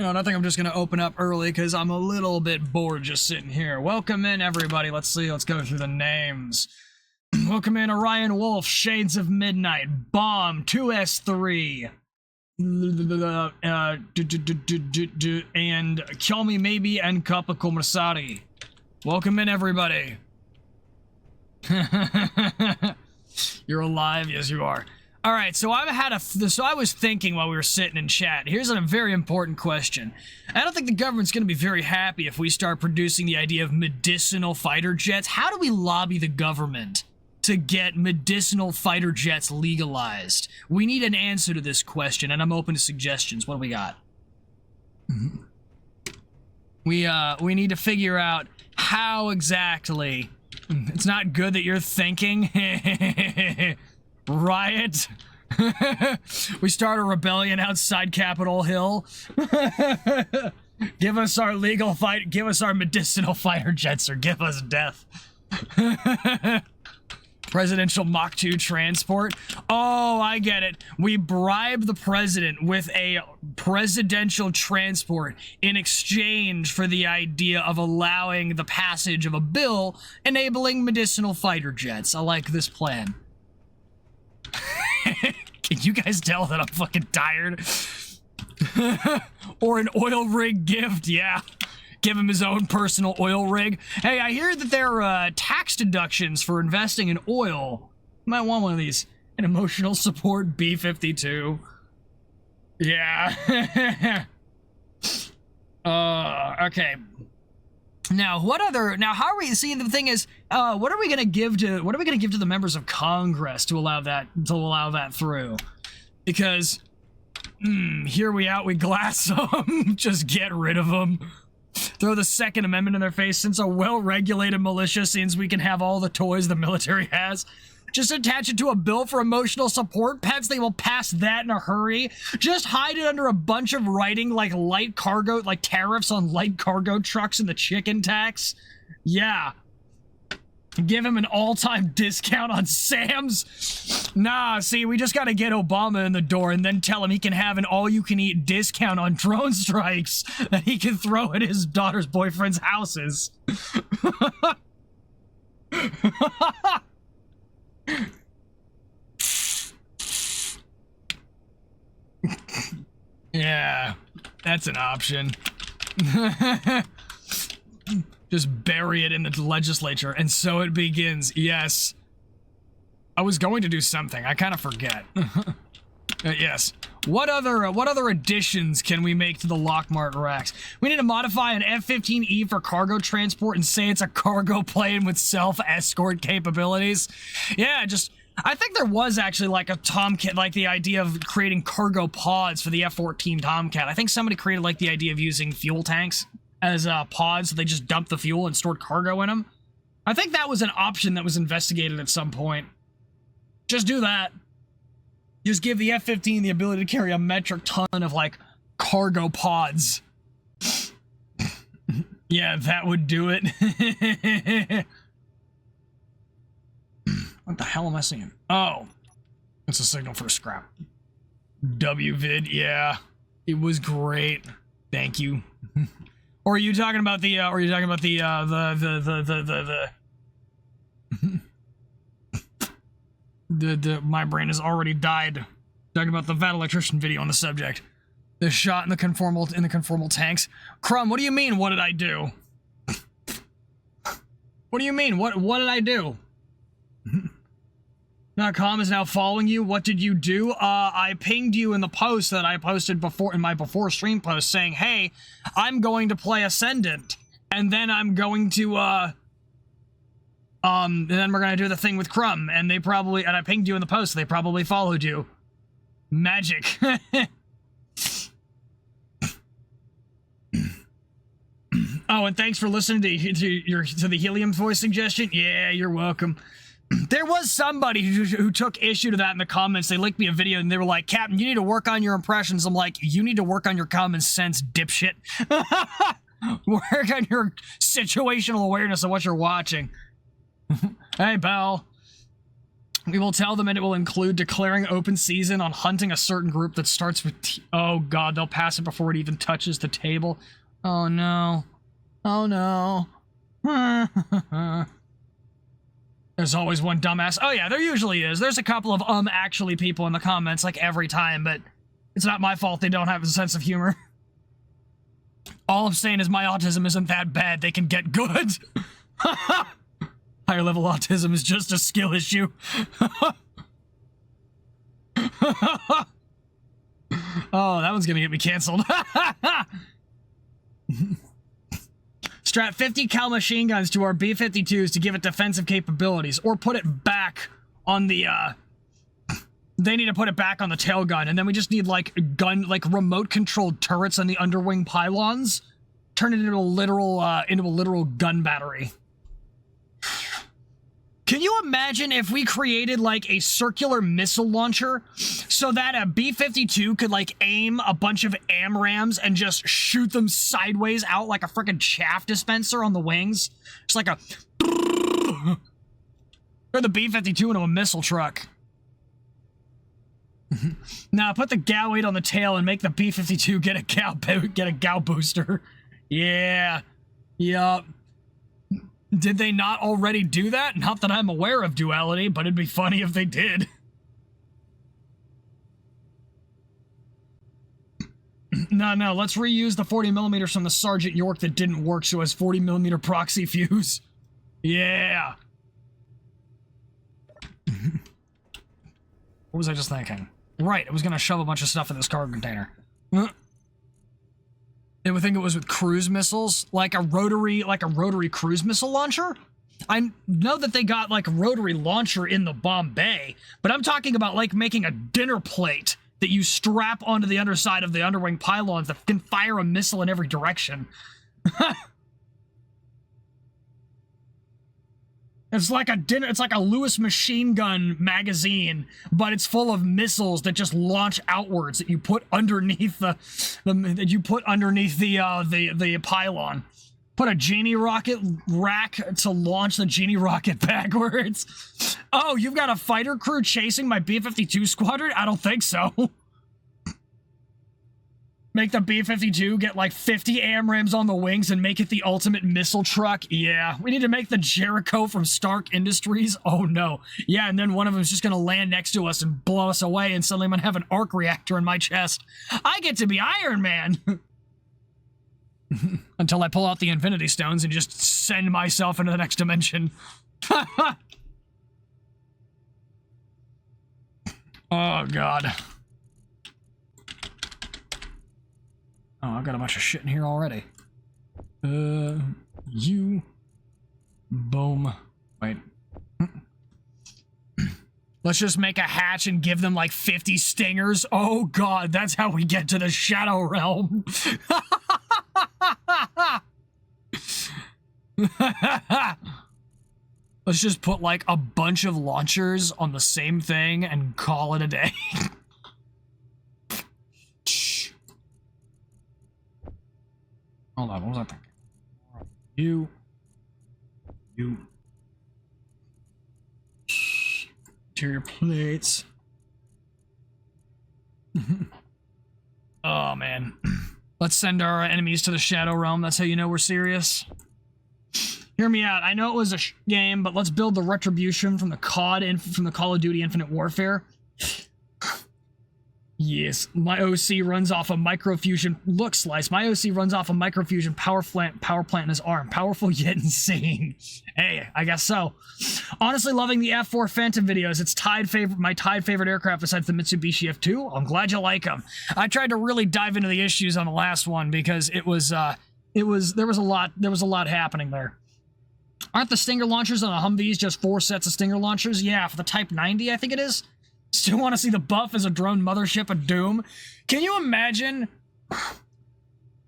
You know, and I think I'm just gonna open up early because I'm a little bit bored just sitting here. Welcome in, everybody. Let's see. Let's go through the names. Welcome in, Orion Wolf, Shades of Midnight, Bomb, 2S3, and Kill Me Maybe, and Kappa Komarsari. Welcome in, everybody. You're alive? Yes, you are. All right, so I was thinking while we were sitting in chat. Here's a very important question. I don't think the government's going to be very happy if we start producing the idea of medicinal fighter jets. How do we lobby the government to get medicinal fighter jets legalized? We need an answer to this question, and I'm open to suggestions. What do we got? We need to figure out how exactly. It's not good that you're thinking. Riot. We start a rebellion outside Capitol Hill. Give us our legal fight. Give us our medicinal fighter jets, or give us death. Presidential Mach 2 transport. Oh, I get it. We bribe the president with a presidential transport in exchange for the idea of allowing the passage of a bill enabling medicinal fighter jets. I like this plan. Can you guys tell that I'm fucking tired? Or an oil rig gift, yeah. Give him his own personal oil rig. Hey, I hear that there are tax deductions for investing in oil. You might want one of these. An emotional support B-52. Yeah. Okay. Now, how are we, see, the thing is, what are we gonna give to the members of Congress to allow that through? Because, here we glass them, just get rid of them. Throw the Second Amendment in their face. Since a well-regulated militia seems we can have all the toys the military has. Just attach it to a bill for emotional support pets. They will pass that in a hurry. Just hide it under a bunch of writing like light cargo, like tariffs on light cargo trucks and the chicken tax. Yeah. Give him an all-time discount on Sam's. Nah, see, we just gotta get Obama in the door and then tell him he can have an all-you-can-eat discount on drone strikes that he can throw at his daughter's boyfriend's houses. Yeah, that's an option. Just bury it in the legislature, and so it begins. Yes. I was going to do something. I kind of forget. Yes. What other additions can we make to the Lockmart racks? We need to modify an F-15E for cargo transport and say it's a cargo plane with self-escort capabilities. Yeah, I think there was actually like a Tomcat, like the idea of creating cargo pods for the F-14 Tomcat. I think somebody created like the idea of using fuel tanks as pods, so they just dumped the fuel and stored cargo in them. I think that was an option that was investigated at some point. Just do that. Just give the F-15 the ability to carry a metric ton of, like, cargo pods. Yeah, that would do it. What the hell am I seeing? Oh. It's a signal for a scrap. WVid, yeah. It was great. Thank you. Or are you talking about the, my brain has already died. Talking about the VAT electrician video on the subject. The shot in the conformal tanks. Crumb, what do you mean, what did I do? What do you mean, what did I do? .com is now following you. What did you do? I pinged you in the post that I posted before, in my before stream post, saying, hey, I'm going to play Ascendant, and then I'm going to, and then we're gonna do the thing with Crumb, and I pinged you in the post, so they probably followed you. Magic. Oh, and thanks for listening to the helium voice suggestion. Yeah, you're welcome. There was somebody who took issue to that in the comments. They linked me a video and they were like, Captain, you need to work on your impressions. I'm like, you need to work on your common sense, dipshit. Work on your situational awareness of what you're watching. Hey, pal. We will tell them, and it will include declaring open season on hunting a certain group that starts with T. Oh god, they'll pass it before it even touches the table. Oh no. Oh no. There's always one dumbass. Oh yeah, there usually is. There's a couple of actually people in the comments like every time, but it's not my fault they don't have a sense of humor. All I'm saying is my autism isn't that bad. They can get good. Higher level autism is just a skill issue. Oh, that one's gonna get me canceled. Strap 50 cal machine guns to our B-52s to give it defensive capabilities, or put it back on the, they need to put it back on the tail gun, and then we just need, like, remote-controlled turrets on the underwing pylons. Turn it into a literal gun battery. Can you imagine if we created, like, a circular missile launcher so that a B-52 could, like, aim a bunch of AMRAAMs and just shoot them sideways out like a frickin' chaff dispenser on the wings? It's like a... Or the B-52 into a missile truck. Now, put the GAU 8 on the tail and make the B-52 get a GAU booster. Yeah. Yup. Did they not already do that? Not that I'm aware of, Duality, but it'd be funny if they did. No, let's reuse the 40mm from the Sergeant York that didn't work, so it has 40mm proxy fuse. Yeah! What was I just thinking? Right, I was gonna shove a bunch of stuff in this cargo container. It would think it was with cruise missiles, like a rotary cruise missile launcher. I know that they got like a rotary launcher in the bomb bay, but I'm talking about like making a dinner plate that you strap onto the underside of the underwing pylons that can fire a missile in every direction. It's like a Lewis machine gun magazine, but it's full of missiles that just launch outwards that you put underneath the pylon. Put a genie rocket rack to launch the genie rocket backwards. Oh, you've got a fighter crew chasing my B-52 squadron? I don't think so. Make the B-52 get like 50 AMRAAMs on the wings and make it the ultimate missile truck? Yeah. We need to make the Jericho from Stark Industries? Oh no. Yeah, and then one of them's just gonna land next to us and blow us away, and suddenly I'm gonna have an arc reactor in my chest. I get to be Iron Man! Until I pull out the Infinity Stones and just send myself into the next dimension. Oh god. Oh, I've got a bunch of shit in here already. You... Boom. Wait. Let's just make a hatch and give them like 50 stingers. Oh god, that's how we get to the Shadow Realm. Let's just put like a bunch of launchers on the same thing and call it a day. Hold on, what was I thinking? You. Interior plates. Oh, man. Let's send our enemies to the Shadow Realm. That's how you know we're serious. Hear me out. I know it was a game, but let's build the Retribution from the COD and from the Call of Duty Infinite Warfare. Yes, my OC runs off a microfusion. Look, Slice, my OC runs off a microfusion power plant in his arm. Powerful yet insane. Hey, I guess so. Honestly, loving the F4 Phantom videos. It's my tied favorite aircraft besides the Mitsubishi F2. I'm glad you like them. I tried to really dive into the issues on the last one because there was a lot happening there. Aren't the Stinger launchers on the Humvees just 4 sets of Stinger launchers? Yeah, for the Type 90, I think it is. Still want to see the buff as a drone mothership of doom. Can you imagine?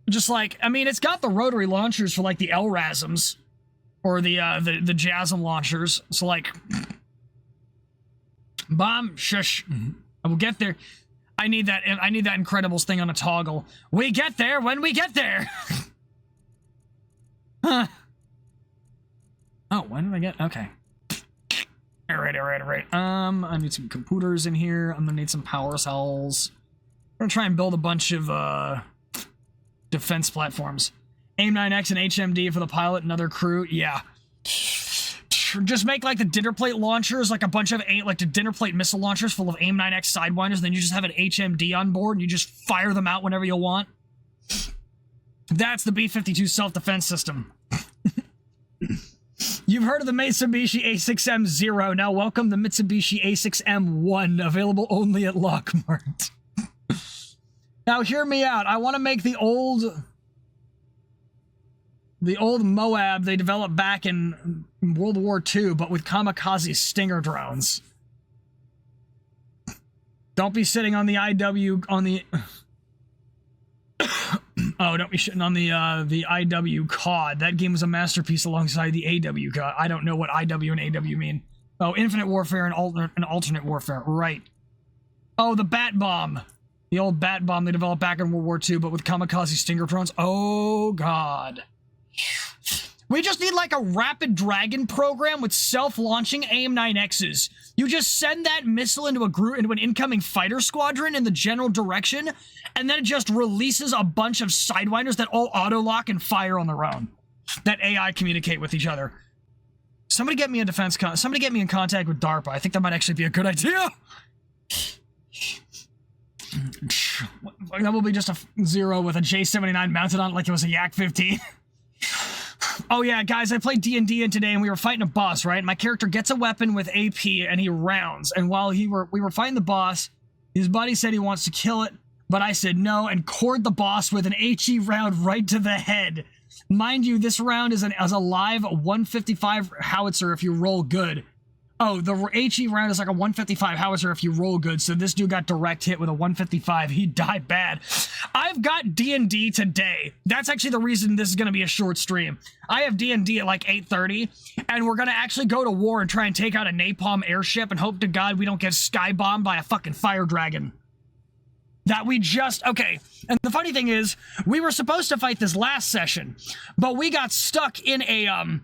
Just like, I mean, it's got the rotary launchers for like the LRASMs or the JASM launchers. So like, bomb, shush. I will get there. I need that Incredibles thing on a toggle. We get there when we get there. Huh. Oh, when did I get? Okay. All right. I need some computers in here. I'm gonna need some power cells. I'm gonna try and build a bunch of defense platforms. AIM-9X and HMD for the pilot and other crew. Yeah. Just make like the dinner plate launchers, like a bunch of like the dinner plate missile launchers full of AIM-9X Sidewinders. Then you just have an HMD on board and you just fire them out whenever you want. That's the B-52 self-defense system. You've heard of the Mitsubishi A6M0. Now welcome the Mitsubishi A6M1, available only at Lockmart. Now hear me out. I want to make the old Moab they developed back in World War II, but with kamikaze Stinger drones. Don't be sitting on the IW on the oh, don't be shitting on the IW COD. That game was a masterpiece alongside the AW COD. I don't know what IW and AW mean. Oh, Infinite Warfare and alternate warfare. Right. Oh, the Bat Bomb. The old Bat Bomb they developed back in World War II, but with kamikaze Stinger drones. Oh, God. We just need like a Rapid Dragon program with self-launching AIM-9Xs. You just send that missile into an incoming fighter squadron in the general direction, and then it just releases a bunch of Sidewinders that all auto-lock and fire on their own. That AI communicate with each other. Somebody get me a somebody get me in contact with DARPA. I think that might actually be a good idea. That will be just a 0 with a J79 mounted on it like it was a Yak-15. Oh yeah, guys, I played D&D today and we were fighting a boss, right? My character gets a weapon with AP and he rounds. And while we were fighting the boss, his buddy said he wants to kill it, but I said no and cored the boss with an HE round right to the head. Mind you, this round is a live 155 howitzer if you roll good. Oh, the HE round is like a 155 howitzer if you roll good, so this dude got direct hit with a 155. He died bad. I've got D&D today. That's actually the reason this is going to be a short stream. I have D&D at like 8:30, and we're going to actually go to war and try and take out a napalm airship and hope to God we don't get skybombed by a fucking fire dragon. That we just... Okay, and the funny thing is, we were supposed to fight this last session, but we got stuck in a...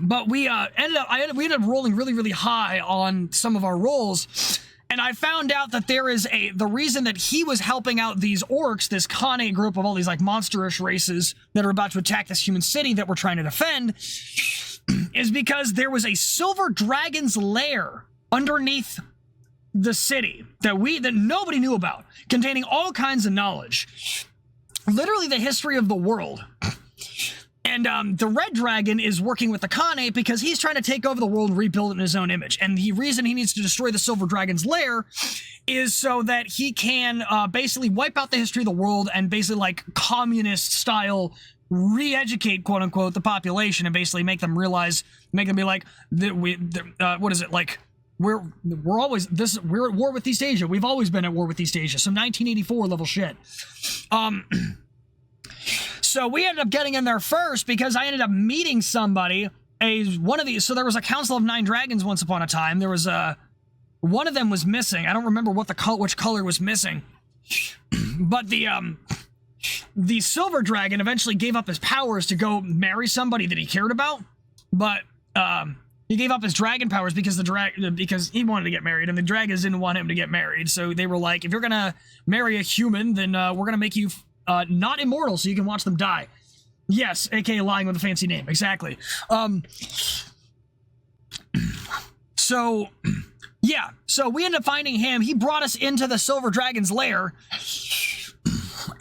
But we ended up rolling really, really high on some of our rolls, and I found out that the reason that he was helping out these orcs, this Khane group of all these like monsterish races that are about to attack this human city that we're trying to defend, is because there was a silver dragon's lair underneath the city that nobody knew about, containing all kinds of knowledge, literally the history of the world. And the Red Dragon is working with the Khane because he's trying to take over the world and rebuild it in his own image. And the reason he needs to destroy the Silver Dragon's lair is so that he can basically wipe out the history of the world and basically like communist style re-educate, quote unquote, the population and basically make them realize, make them be like, what is it, like, we're at war with East Asia. We've always been at war with East Asia. Some 1984 level shit. So we ended up getting in there first because I ended up meeting somebody, so there was a Council of 9 Dragons once upon a time. There was one of them was missing. I don't remember which color was missing. But the Silver Dragon eventually gave up his powers to go marry somebody that he cared about. But he gave up his dragon powers because because he wanted to get married and the dragons didn't want him to get married. So they were like, if you're gonna marry a human, then we're gonna make you not immortal so you can watch them die. Yes, aka lying with a fancy name. Exactly. So yeah, so we ended up finding him. He brought us into the Silver Dragon's lair,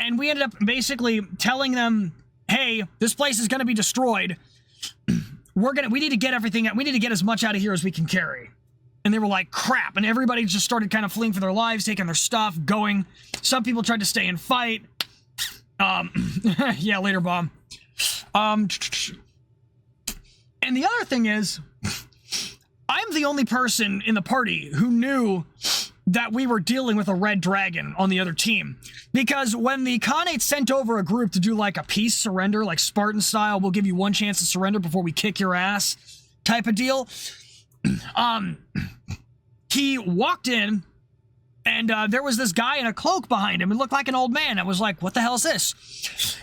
and we ended up basically telling them, hey, this place is going to be destroyed. We need to get everything out. We need to get as much out of here as we can carry. And they were like, crap. And everybody just started kind of fleeing for their lives, taking their stuff, going. Some people tried to stay and fight. Yeah, later, bomb. And the other thing is, I'm the only person in the party who knew that we were dealing with a red dragon on the other team. Because when the Khanate sent over a group to do like a peace surrender, like Spartan style, we'll give you one chance to surrender before we kick your ass type of deal. He walked in And there was this guy in a cloak behind him. It looked like an old man. I was like, what the hell is this?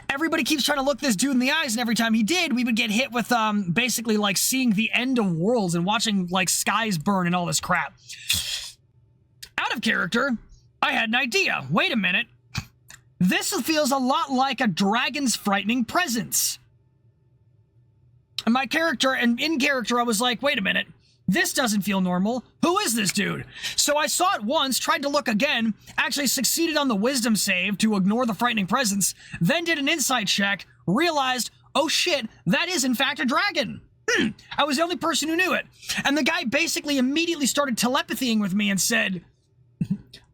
Everybody keeps trying to look this dude in the eyes, and every time he did, we would get hit with basically like seeing the end of worlds and watching like skies burn and all this crap. Out of character, I had an idea. Wait a minute. This feels a lot like a dragon's frightening presence. And my character, and in character, I was like, wait a minute. This doesn't feel normal. Who is this dude? So I saw it once, tried to look again, actually succeeded on the wisdom save to ignore the frightening presence, then did an insight check, realized, oh shit, that is in fact a dragon. I was the only person who knew it. And the guy basically immediately started telepathying with me and said,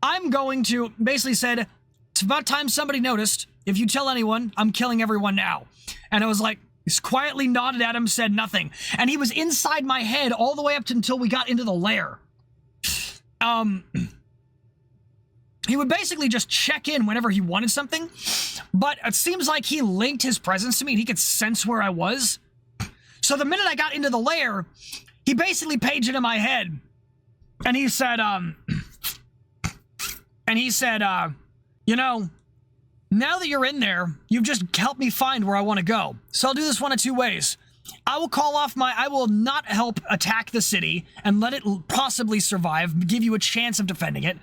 I'm going to, basically said, it's about time somebody noticed. If you tell anyone, I'm killing everyone now. And I was like, he quietly nodded at him, said nothing. And he was inside my head all the way up until we got into the lair. He would basically just check in whenever he wanted something. But it seems like he linked his presence to me and he could sense where I was. So the minute I got into the lair, he basically paged into my head. And he said, you know, now that you're in there, you've just helped me find where I want to go. So I'll do this one of two ways. I will not help attack the city and let it possibly survive, give you a chance of defending it,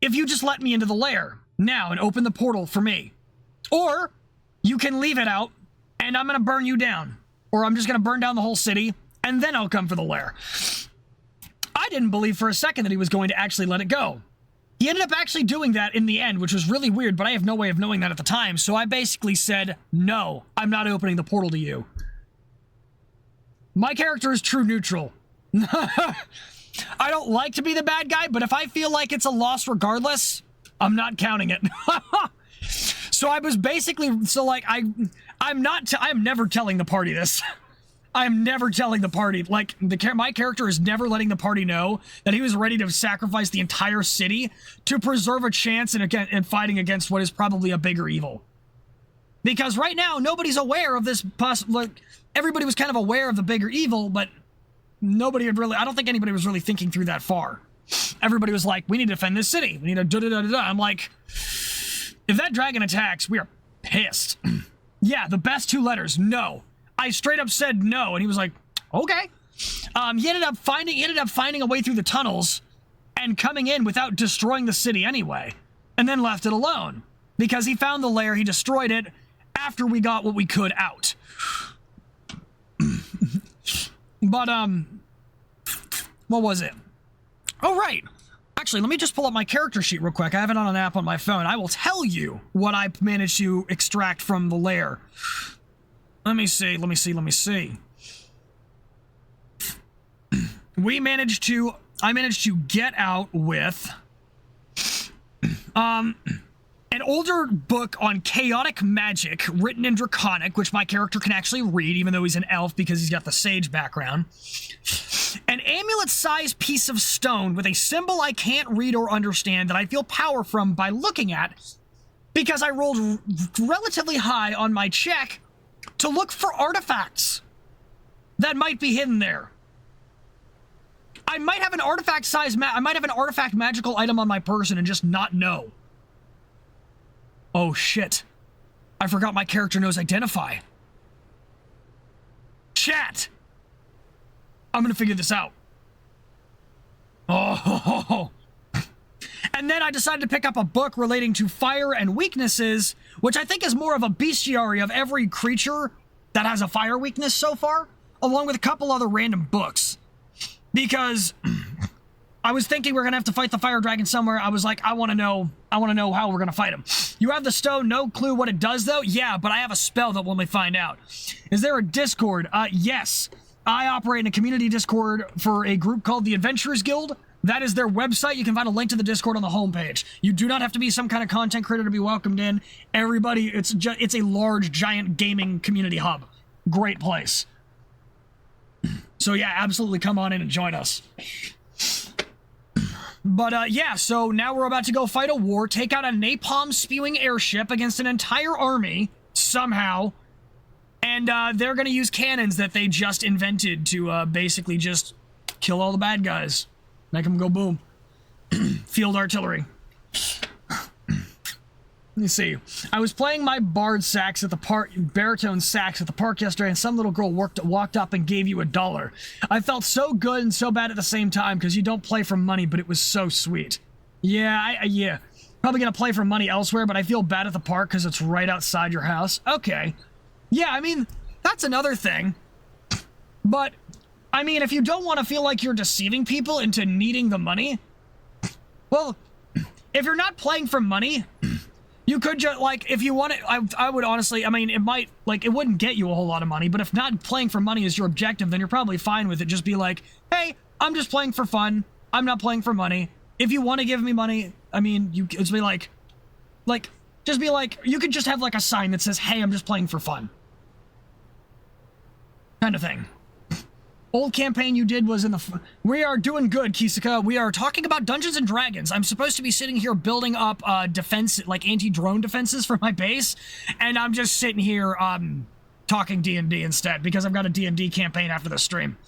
if you just let me into the lair now and open the portal for me. Or you can leave it out and I'm going to burn you down. Or I'm just going to burn down the whole city and then I'll come for the lair. I didn't believe for a second that he was going to actually let it go. He ended up actually doing that in the end, which was really weird, but I have no way of knowing that at the time, so I basically said, no, I'm not opening the portal to you. My character is true neutral. I don't like to be the bad guy, but if I feel like it's a loss regardless, I'm not counting it. So I was basically, so like, I'm never telling the party this. I'm never telling the party, like, my character is never letting the party know that he was ready to sacrifice the entire city to preserve a chance in fighting against what is probably a bigger evil. Because right now, nobody's aware of this, like, everybody was kind of aware of the bigger evil, but nobody had really, I don't think anybody was really thinking through that far. Everybody was like, we need to defend this city. We need to da-da-da-da-da. I'm like, if that dragon attacks, we are pissed. Yeah, the best two letters, no. I straight up said no, and he was like, okay. He ended up finding a way through the tunnels and coming in without destroying the city anyway, and then left it alone because he found the lair, he destroyed it after we got what we could out. But what was it? Oh right. Actually, let me just pull up my character sheet real quick. I have it on an app on my phone. I will tell you what I managed to extract from the lair. Let me see. I managed to get out with an older book on chaotic magic written in Draconic, which my character can actually read, even though he's an elf because he's got the sage background. An amulet-sized piece of stone with a symbol I can't read or understand that I feel power from by looking at, because I rolled relatively high on my check to look for artifacts that might be hidden there. I might have an artifact magical item on my person and just not know. Oh shit. I forgot my character knows Identify. Chat! I'm gonna figure this out. Oh. And then I decided to pick up a book relating to fire and weaknesses, which I think is more of a bestiary of every creature that has a fire weakness so far, along with a couple other random books. Because I was thinking we're gonna have to fight the fire dragon somewhere. I was like, I wanna know how we're gonna fight him. You have the stone, no clue what it does though? Yeah, but I have a spell that will let me find out. Is there a Discord? Yes. I operate in a community Discord for a group called the Adventurers Guild. That is their website. You can find a link to the Discord on the homepage. You do not have to be some kind of content creator to be welcomed in. Everybody, it's a large, giant gaming community hub. Great place. So yeah, absolutely come on in and join us. But yeah, so now we're about to go fight a war, take out a napalm-spewing airship against an entire army, somehow. And they're going to use cannons that they just invented to basically just kill all the bad guys. Make them go boom. Field artillery. Let me see. I was playing my baritone sax at the park yesterday, and some little girl walked up and gave you $1. I felt so good and so bad at the same time because you don't play for money, but it was so sweet. Yeah, yeah. Probably gonna play for money elsewhere, but I feel bad at the park because it's right outside your house. Okay. Yeah, I mean, that's another thing. But, I mean, if you don't want to feel like you're deceiving people into needing the money, well, if you're not playing for money, you could just, like, if you want it, I would honestly, I mean, it might, like, it wouldn't get you a whole lot of money, but if not playing for money is your objective, then you're probably fine with it. Just be like, hey, I'm just playing for fun. I'm not playing for money. If you want to give me money, I mean, just be like, just be like, you could just have, like, a sign that says, hey, I'm just playing for fun. Kind of thing. Old campaign you did was in the... We are doing good, Kisaka. We are talking about Dungeons and Dragons. I'm supposed to be sitting here building up defense, like anti-drone defenses for my base, and I'm just sitting here talking D&D instead because I've got a D&D campaign after the stream.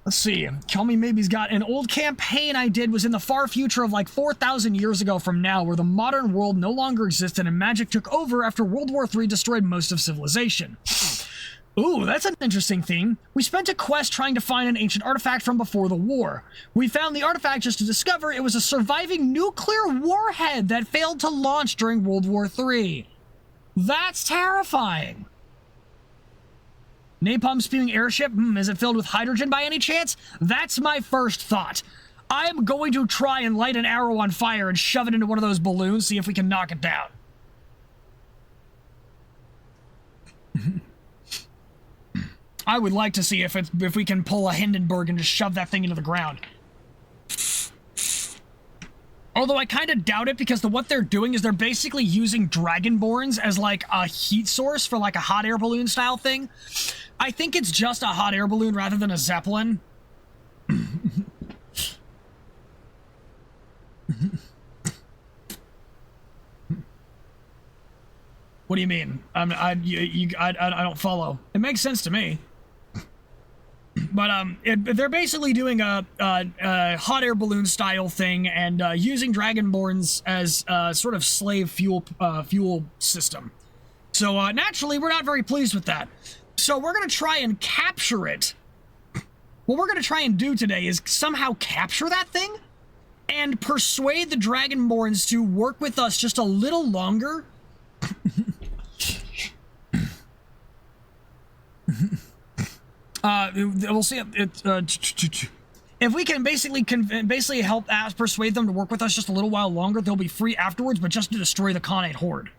Let's see. Tell me maybe's got an old campaign I did was in the far future of like 4,000 years ago from now, where the modern world no longer existed and magic took over after World War III destroyed most of civilization. Ooh, that's an interesting theme. We spent a quest trying to find an ancient artifact from before the war. We found the artifact just to discover it was a surviving nuclear warhead that failed to launch during World War III. That's terrifying. Napalm spewing airship? Is it filled with hydrogen by any chance? That's my first thought. I am going to try and light an arrow on fire and shove it into one of those balloons, see if we can knock it down. I would like to see if we can pull a Hindenburg and just shove that thing into the ground. Although I kind of doubt it because what they're doing is they're basically using Dragonborns as like a heat source for like a hot air balloon style thing. I think it's just a hot air balloon rather than a Zeppelin. What do you mean? I don't follow. It makes sense to me. But they're basically doing a hot air balloon style thing and using Dragonborns as sort of slave fuel system. So naturally, we're not very pleased with that. So we're gonna try and capture it. What we're gonna try and do today is somehow capture that thing and persuade the Dragonborns to work with us just a little longer. We'll see if we can basically help persuade them to work with us just a little while longer. They'll be free afterwards, but just to destroy the Khanate horde.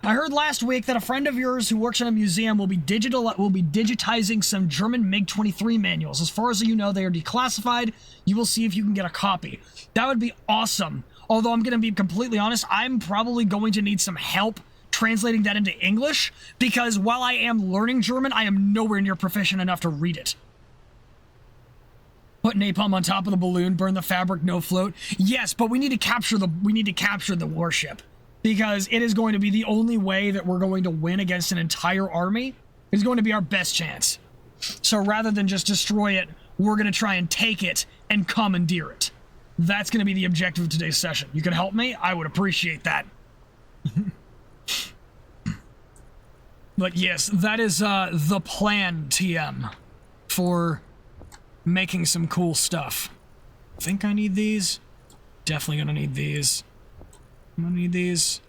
I heard last week that a friend of yours who works in a museum will be digitizing some German MiG-23 manuals. As far as you know, they are declassified. You will see if you can get a copy. That would be awesome. Although I'm going to be completely honest, I'm probably going to need some help translating that into English, because while I am learning German, I am nowhere near proficient enough to read it. Put napalm on top of the balloon, burn the fabric, no float. Yes, but we need to capture the warship, because it is going to be the only way that we're going to win against an entire army. It's going to be our best chance. So rather than just destroy it, we're going to try and take it and commandeer it. That's going to be the objective of today's session. You can help me? I would appreciate that. But yes, that is the plan, TM, for making some cool stuff. I think I need these. Definitely gonna need these. I'm gonna need these.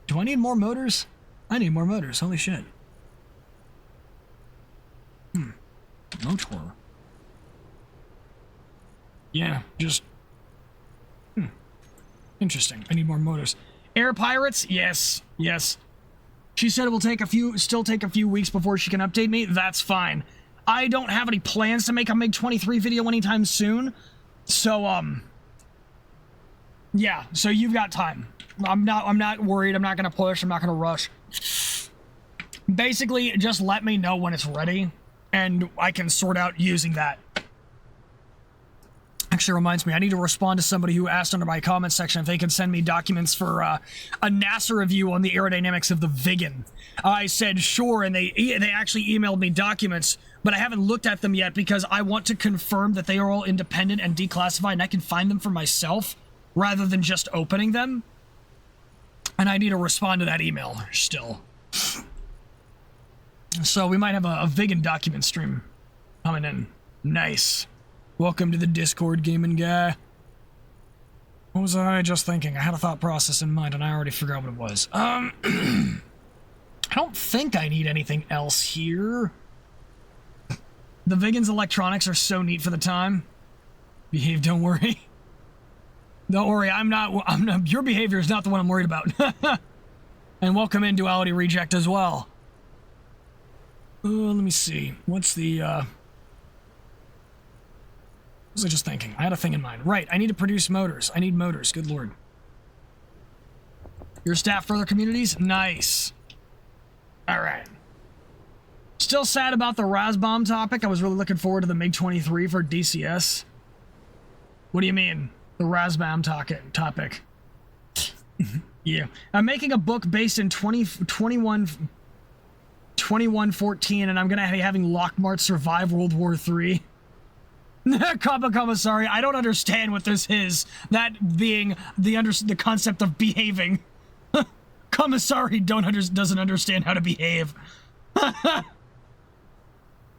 Do I need more motors? I need more motors, holy shit. Motor. Yeah, just... Interesting. I need more motors. Air pirates? Yes. Yes. She said it will still take a few weeks before she can update me. That's fine. I don't have any plans to make a MiG-23 video anytime soon. So, yeah, so you've got time. I'm not worried. I'm not going to push. I'm not going to rush. Basically, just let me know when it's ready, and I can sort out using that. Actually reminds me, I need to respond to somebody who asked under my comment section if they could send me documents for a NASA review on the aerodynamics of the Viggen. I said sure, and they actually emailed me documents but I haven't looked at them yet because I want to confirm that they are all independent and declassified and I can find them for myself rather than just opening them. And I need to respond to that email still. So we might have a vegan document stream coming in. Nice. Welcome to the Discord, gaming guy. What was I just thinking? I had a thought process in mind and I already forgot what it was. I don't think I need anything else here. The Vegan's electronics are so neat for the time. Behave, don't worry. Don't worry, I'm not, your behavior is not the one I'm worried about. And welcome in Duality Reject as well. Let me see. What's the, what was I just thinking? I had a thing in mind. Right, I need to produce motors. I need motors, good lord. Your staff for other communities? Nice. Alright. Still sad about the Razbomb topic. I was really looking forward to the MiG-23 for DCS. What do you mean? The Razbomb topic. Yeah. I'm making a book based in 2114, and I'm gonna be having Lockmart survive World War III. Sorry, I don't understand what this is. That being the concept of behaving. Commissary doesn't understand how to behave.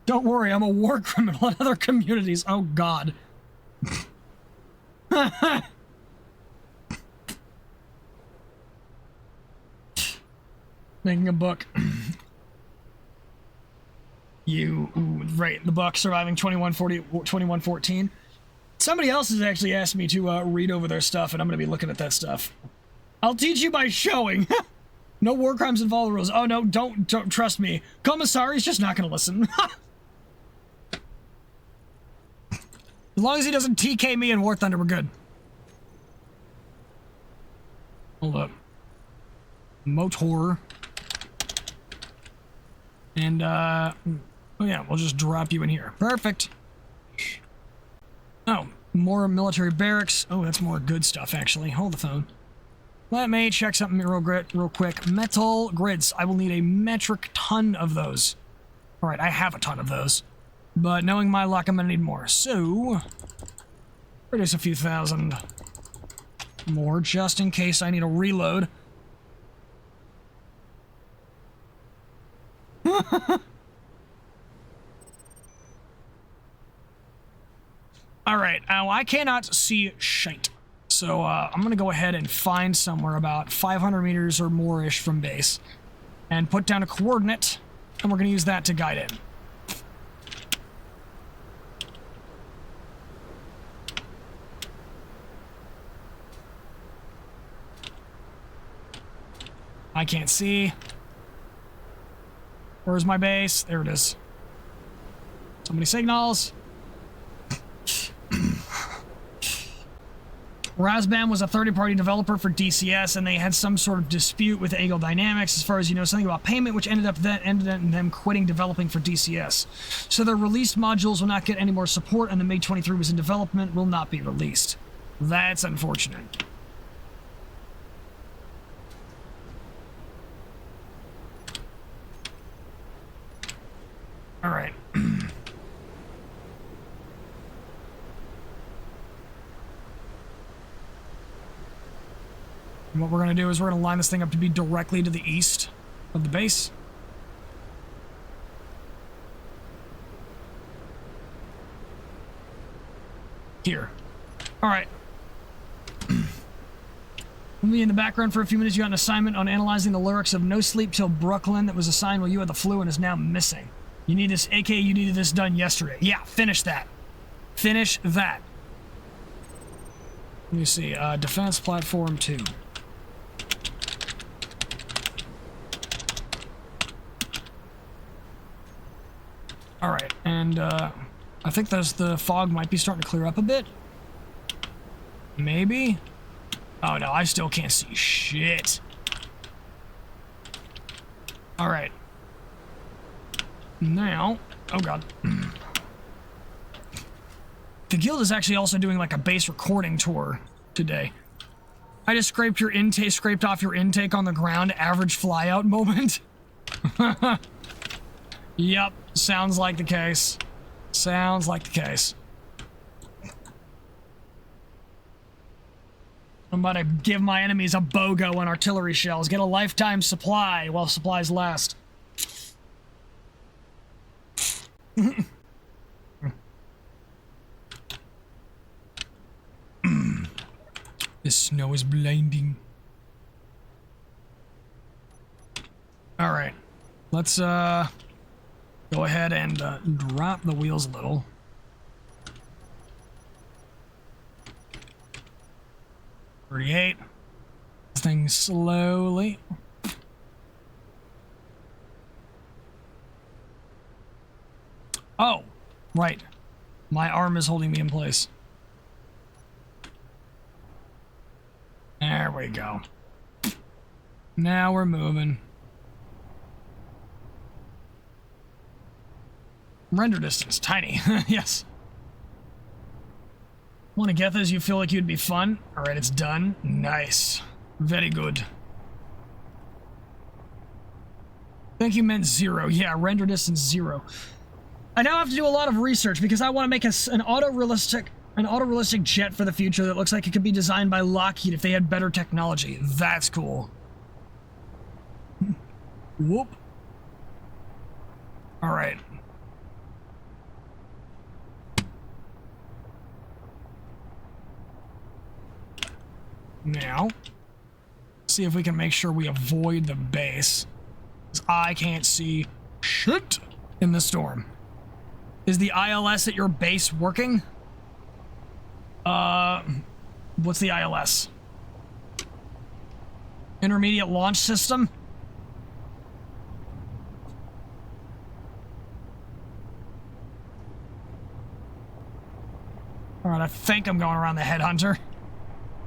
Don't worry, I'm a war criminal in other communities. Oh, God. Making a book. Right, the book surviving 2114. Somebody else has actually asked me to read over their stuff, and I'm going to be looking at that stuff. I'll teach you by showing. No war crimes involve the rules. Oh, no, don't trust me. Commissari's just not going to listen. As long as he doesn't TK me in War Thunder, we're good. Hold up. Motor. And, oh yeah, we'll just drop you in here. Perfect. Oh, more military barracks. Oh, that's more good stuff, actually. Hold the phone. Let me check something real quick. Metal grids. I will need a metric ton of those. Alright, I have a ton of those. But knowing my luck, I'm gonna need more. So, produce a few thousand more just in case I need a reload. Alright, now I cannot see shite. So I'm gonna go ahead and find somewhere about 500 meters or more-ish from base and put down a coordinate, and we're gonna use that to guide in. I can't see. Where's my base? There it is. So many signals. Razbam was a third-party developer for DCS, and they had some sort of dispute with Eagle Dynamics, as far as you know, something about payment, which ended in them quitting developing for DCS. So their released modules will not get any more support, and the MiG-23 was in development, will not be released. That's unfortunate. All right. And what we're going to do is we're going to line this thing up to be directly to the east of the base. Here. Alright. We'll be in the background for a few minutes. You got an assignment on analyzing the lyrics of No Sleep Till Brooklyn that was assigned while you had the flu and is now missing. You need this, aka you needed this done yesterday. Yeah, finish that. Finish that. Let me see. Defense Platform 2. Alright, and I think the fog might be starting to clear up a bit. Maybe? Oh no, I still can't see shit. Alright. Now, oh god. The guild is actually also doing like a base recording tour today. I just scraped off your intake on the ground, average flyout moment. Yup, Sounds like the case. Sounds like the case. I'm about to give my enemies a BOGO on artillery shells. Get a lifetime supply while supplies last. The snow is blinding. All right. Let's go ahead and drop the wheels a little. $38. This thing slowly. Oh, right. My arm is holding me in place. There we go. Now we're moving. Render distance, tiny. Yes. Want to get this? You feel like you'd be fun? Alright, it's done. Nice. Very good. Thank you meant 0. Yeah, render distance 0. I now have to do a lot of research because I want to make an auto-realistic jet for the future that looks like it could be designed by Lockheed if they had better technology. That's cool. Whoop. Alright. Now, see if we can make sure we avoid the base. Because I can't see shit in the storm. Is the ILS at your base working? What's the ILS? Intermediate launch system? Alright, I think I'm going around the headhunter.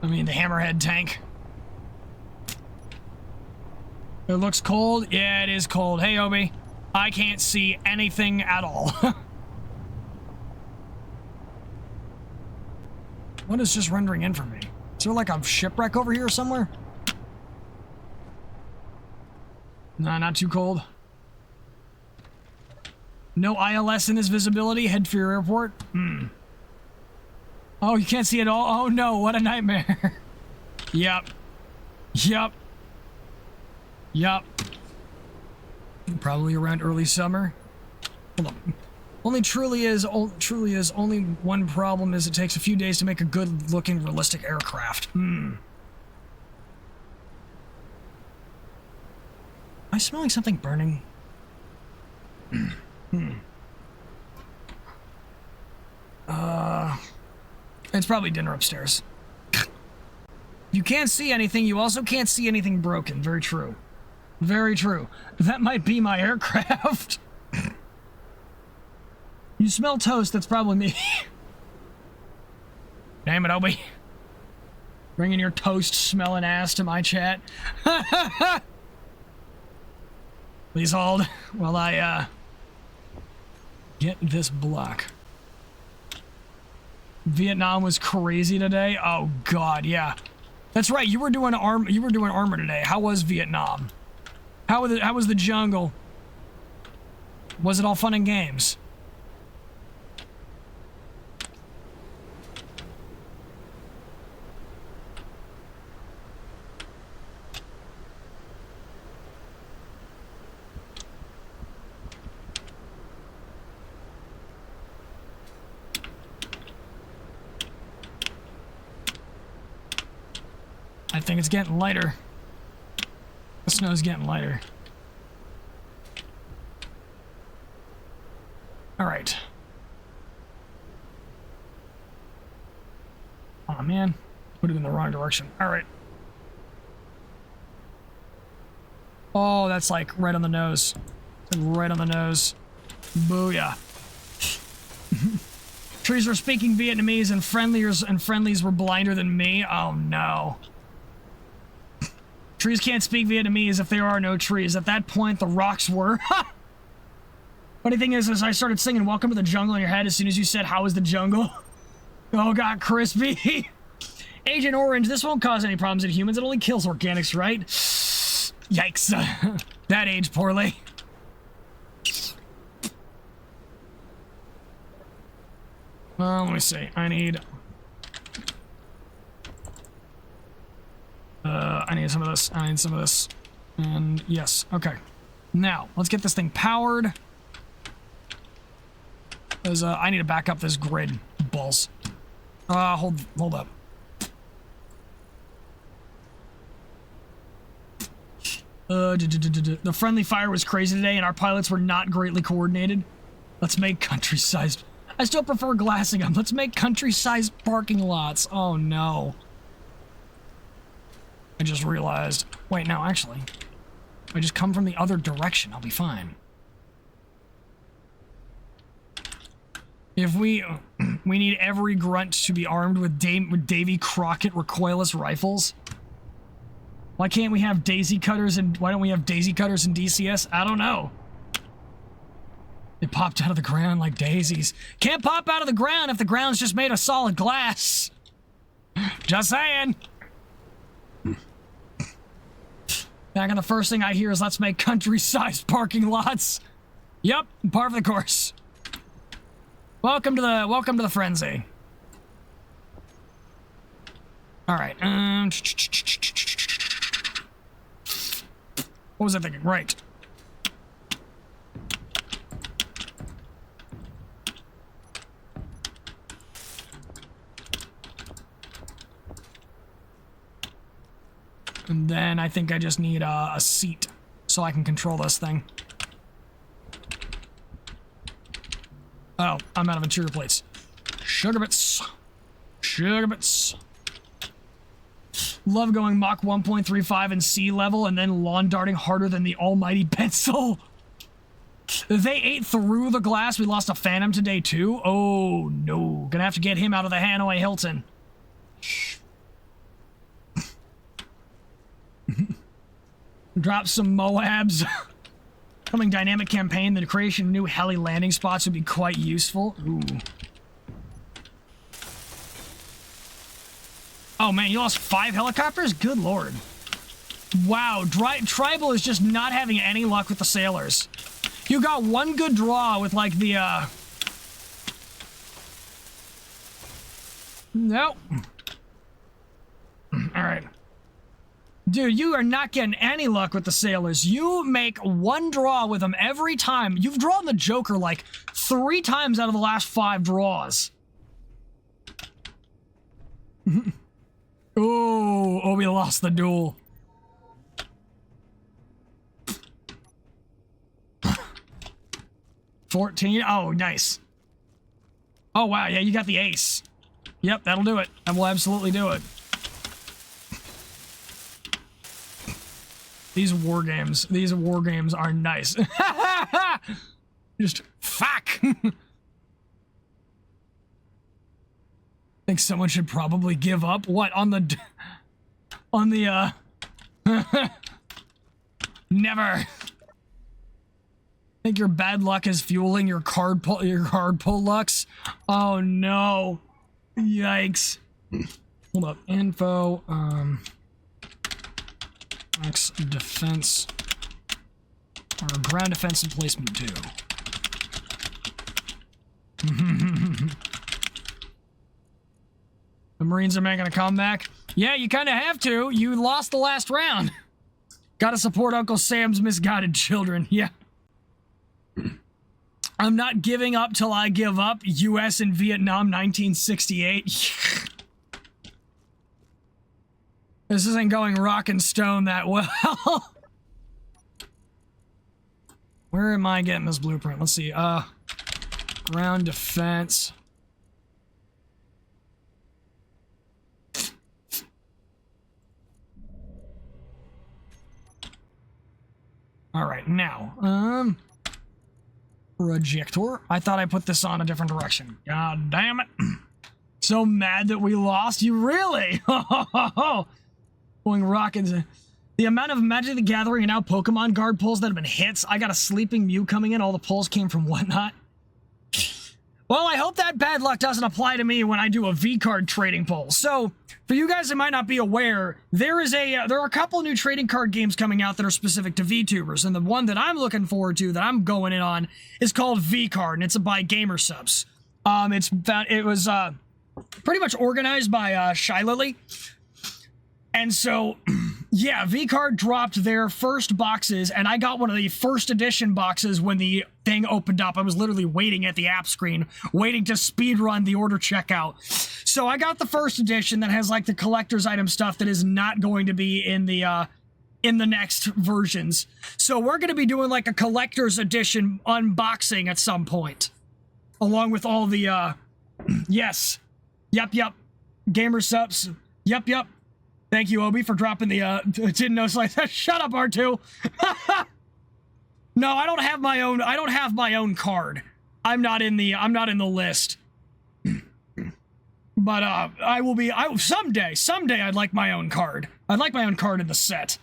I mean, the hammerhead tank. It looks cold. Yeah, it is cold. Hey, Obi. I can't see anything at all. What is just rendering in for me? Is there like a shipwreck over here somewhere? Nah, not too cold. No ILS in this visibility. Head for your airport. Hmm. Oh, you can't see it all? Oh no, what a nightmare. Yep. Yep. Yep. Probably around early summer. Hold on. Only only one problem is it takes a few days to make a good-looking, realistic aircraft. Hmm. Am I smelling something burning? It's probably dinner upstairs. You can't see anything, you also can't see anything broken. Very true. Very true. That might be my aircraft. You smell toast, that's probably me. Damn it, Obi. Bringing your toast-smelling ass to my chat. Please hold while I, get this block. Vietnam was crazy today. Oh God, yeah. That's right. You were doing armor today. How was Vietnam? How was the jungle? Was it all fun and games? I think it's getting lighter. The snow's getting lighter. All right. Oh man, put it in the wrong direction. All right. Oh, that's like right on the nose. Right on the nose. Booyah. Trees were speaking Vietnamese and friendlies were blinder than me. Oh no. Trees can't speak Vietnamese if there are no trees. At that point, the rocks were. Funny thing is I started singing Welcome to the Jungle in your head as soon as you said, how is the jungle? Oh, got crispy. Agent Orange, this won't cause any problems in humans. It only kills organics, right? Yikes. That aged poorly. Let me see. I need some of this. I need some of this. And yes, okay. Now, let's get this thing powered. Because I need to back up this grid. Balls. Hold up. The friendly fire was crazy today, and our pilots were not greatly coordinated. Let's make country-sized... I still prefer glassing them. Let's make country-sized parking lots. Oh, no. I just realized... Wait, no, actually. If I just come from the other direction, I'll be fine. If we need every grunt to be armed with Davy Crockett recoilless rifles. Why can't we have daisy cutters and why don't we have daisy cutters in DCS? I don't know. They popped out of the ground like daisies. Can't pop out of the ground if the ground's just made of solid glass. Just saying. Back on the first thing I hear is let's make country-sized parking lots. Yep, par for the course. Welcome to the frenzy. All right. What was I thinking? Right. And then I think I just need a seat so I can control this thing. Oh, I'm out of interior plates. Sugar bits. Sugar bits. Love going Mach 1.35 in sea level and then lawn darting harder than the almighty pencil. They ate through the glass. We lost a Phantom today too. Oh no. Gonna have to get him out of the Hanoi Hilton. Drop some Moabs. Coming dynamic campaign, the creation of new heli landing spots would be quite useful. Ooh. Oh man, you lost 5 helicopters? Good lord. Wow, Tribal is just not having any luck with the sailors. You got one good draw with like the, Nope. Alright. Dude, you are not getting any luck with the sailors. You make one draw with them every time. You've drawn the Joker like 3 times out of the last 5 draws. Oh, we lost the duel. $14. Oh, nice. Oh, wow. Yeah, you got the ace. Yep, that'll do it. That will absolutely do it. These war games are nice. Just fuck. Think someone should probably give up. What on the never. Think your bad luck is fueling your card pull lucks? Oh no. Yikes. Hold up. Info X defense or ground defense emplacement 2. The Marines are making a comeback. Yeah, you kind of have to. You lost the last round. Gotta support Uncle Sam's misguided children. Yeah. I'm not giving up till I give up. U.S. and Vietnam 1968. This isn't going rock and stone that well. Where am I getting this blueprint? Let's see. Ground defense. All right, now, projector. I thought I put this on a different direction. God damn it. So mad that we lost. You really? Going rockets. The amount of Magic the Gathering and now Pokemon Guard pulls that have been hits. I got a Sleeping Mew coming in. All the pulls came from Whatnot. Well, I hope that bad luck doesn't apply to me when I do a V-card trading pull. So, for you guys that might not be aware, there are a couple new trading card games coming out that are specific to VTubers, and the one that I'm looking forward to, that I'm going in on, is called V-Card, and it's by Gamer Subs. It was pretty much organized by Shy Lily. And so, yeah, V-Card dropped their first boxes, and I got one of the first edition boxes when the thing opened up. I was literally waiting at the app screen, waiting to speedrun the order checkout. So I got the first edition that has like the collector's item stuff that is not going to be in the next versions. So we're going to be doing like a collector's edition unboxing at some point, along with all the yes, yep, gamer subs, yep. Thank you, Obi, for dropping the didn't know like that. Shut up, R2. No, I don't have my own card. I'm not in the list. But someday I'd like my own card. I'd like my own card in the set.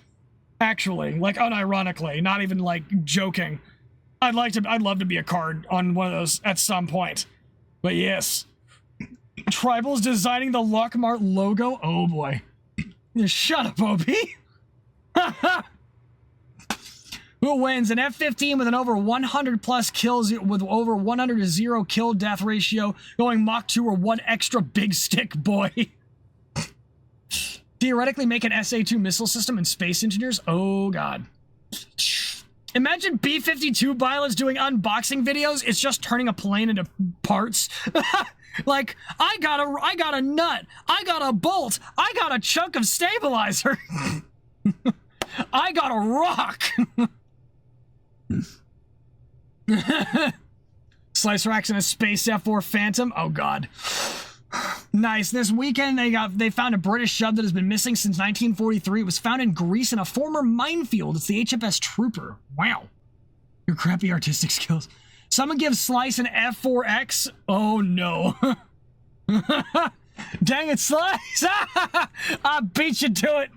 Actually, like unironically, not even like joking. I'd love to be a card on one of those at some point. But yes. Tribal's designing the Lockmart logo. Oh boy. Shut up, Obi. Who wins? An F-15 with an over 100 plus kills, with over 100 to 0 kill death ratio, going Mach 2 or one extra big stick boy. Theoretically make an SA-2 missile system and space engineers? Oh god. Imagine B-52 pilots doing unboxing videos. It's just turning a plane into parts. Like, I got a nut, I got a bolt, I got a chunk of stabilizer, I got a rock. Slice racks and a Space F4 Phantom. Oh god. Nice. This weekend they found a British sub that has been missing since 1943. It was found in Greece in a former minefield. It's the HMS Trooper. Wow. Your crappy artistic skills. Someone give Slice an F4X. Oh no. Dang it, Slice. I beat you to it.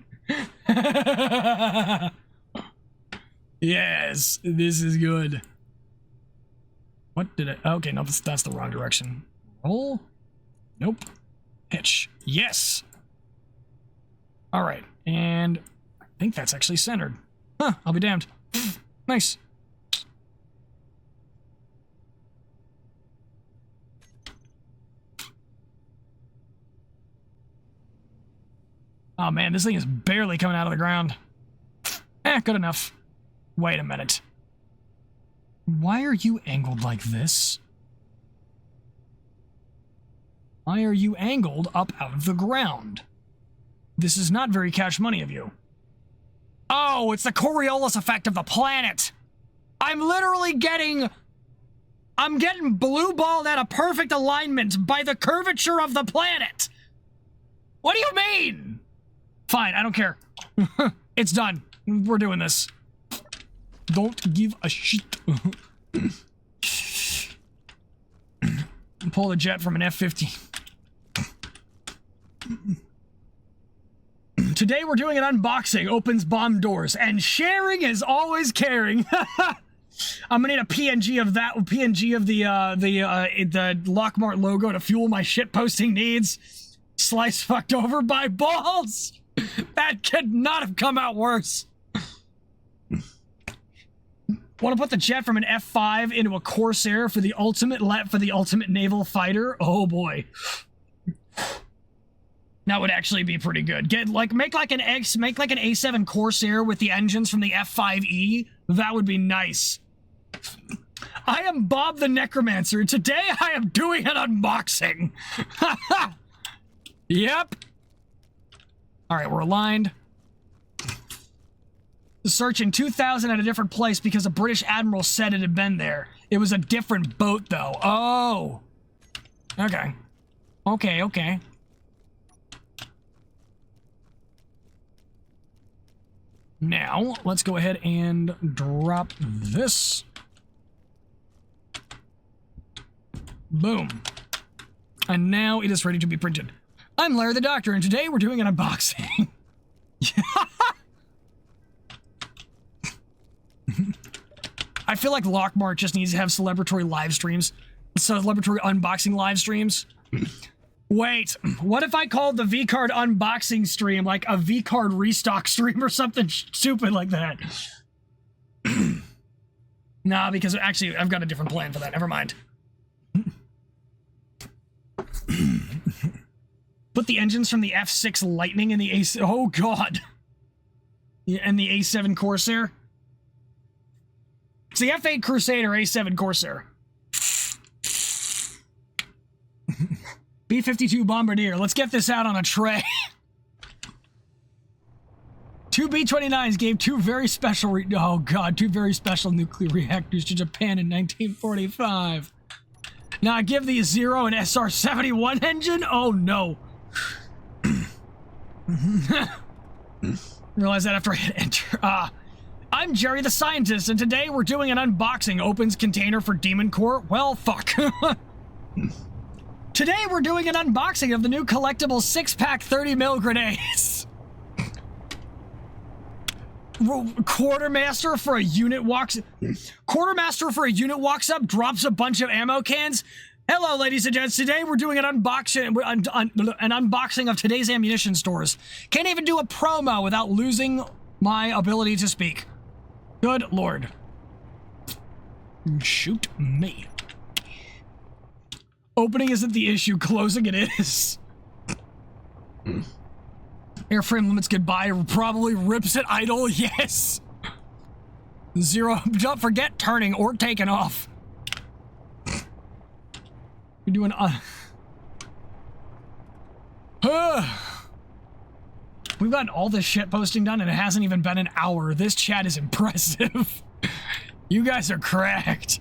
Yes, this is good. What did it? Okay, no, that's the wrong direction. Roll. Nope. Hitch. Yes. All right, and I think that's actually centered. Huh, I'll be damned. Nice. Oh man, this thing is barely coming out of the ground. Good enough. Wait a minute. Why are you angled like this? Why are you angled up out of the ground? This is not very cash money of you. Oh, it's the Coriolis effect of the planet. I'm getting blue balled at a perfect alignment by the curvature of the planet. What do you mean? Fine, I don't care. It's done. We're doing this. Don't give a shit. Pull the jet from an F-15. Today we're doing an unboxing. Opens bomb doors. And sharing is always caring. I'm gonna need a PNG of that. PNG of the Lockmart logo to fuel my shit posting needs. Slice fucked over by balls. That could not have come out worse. Want to put the jet from an F5 into a Corsair for the ultimate naval fighter? Oh boy. That would actually be pretty good. Make like an A7 Corsair with the engines from the F5E. That would be nice. I am Bob the Necromancer. Today I am doing an unboxing. Yep. All right, we're aligned. Searching 2000 at a different place because a British admiral said it had been there. It was a different boat, though. Oh. Okay. Okay. Now, let's go ahead and drop this. Boom. And now it is ready to be printed. I'm Larry the Doctor, and today we're doing an unboxing. I feel like Lockmart just needs to have celebratory live streams. Celebratory unboxing live streams. Wait, what if I called the V-Card unboxing stream like a V-Card restock stream or something stupid like that? Nah, because actually I've got a different plan for that. Never mind. Put the engines from the F6 Lightning in the A... Oh, God. Yeah, and the A7 Corsair. It's the F8 Crusader, A7 Corsair. B-52 Bombardier. Let's get this out on a tray. Two B-29s gave two very special nuclear reactors to Japan in 1945. Now give the Zero an SR-71 engine? Oh no. Realize that after I hit enter. I'm Jerry the Scientist, and today we're doing an unboxing. Opens container for Demon Core. Well, fuck. Today we're doing an unboxing of the new collectible 6-pack 30mm grenades. Quartermaster for a unit walks up, drops a bunch of ammo cans. Hello, ladies and gents. Today we're doing an unboxing of today's ammunition stores. Can't even do a promo without losing my ability to speak. Good lord. Shoot me. Opening isn't the issue, closing it is. Airframe limits goodbye, probably rips it idle, yes. Zero, don't forget turning or taking off. You're doing We've gotten all this shit posting done and it hasn't even been an hour. This chat is impressive. You guys are cracked.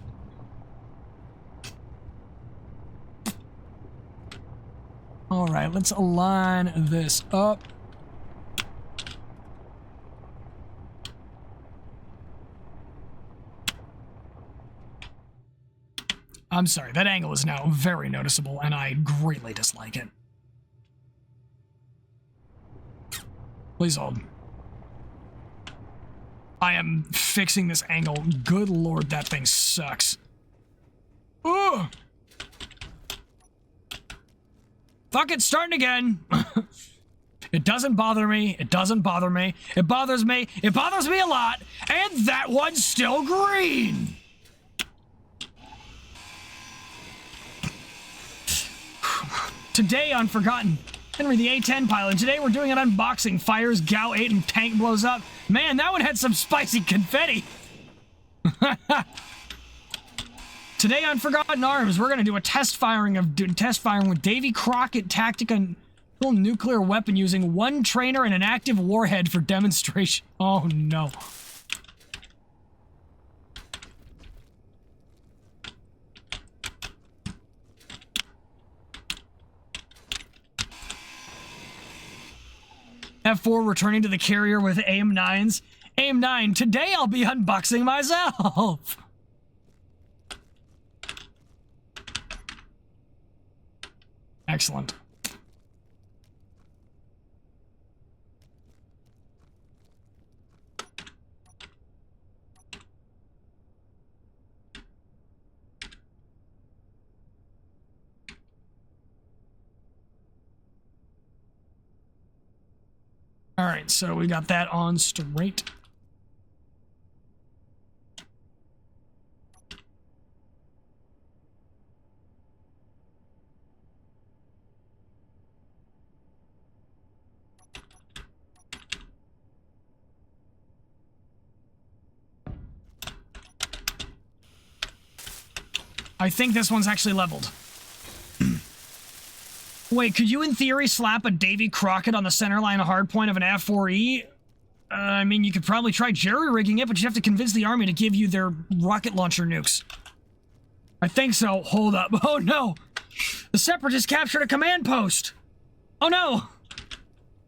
All right, let's align this up. I'm sorry, that angle is now very noticeable, and I greatly dislike it. Please hold. I am fixing this angle. Good lord, that thing sucks. Ooh! Fuck it, starting again. It doesn't bother me. It doesn't bother me. It bothers me. It bothers me a lot. And that one's still green. Today on Forgotten, Henry the A-10 pilot. Today we're doing an unboxing. Fires Gao 8 and tank blows up. Man, that one had some spicy confetti. Today on Forgotten Arms, we're gonna do a test firing with Davy Crockett tactical nuclear weapon using one trainer and an active warhead for demonstration. Oh no. F4 returning to the carrier with AIM-9s. AIM-9, today I'll be unboxing myself. Excellent. All right, so we got that on straight. I think this one's actually leveled. Wait, could you in theory slap a Davy Crockett on the center line hardpoint of an F4E? I mean, you could probably try jerry-rigging it, but you have to convince the army to give you their rocket launcher nukes. I think so. Hold up. Oh no! The Separatists captured a command post! Oh no!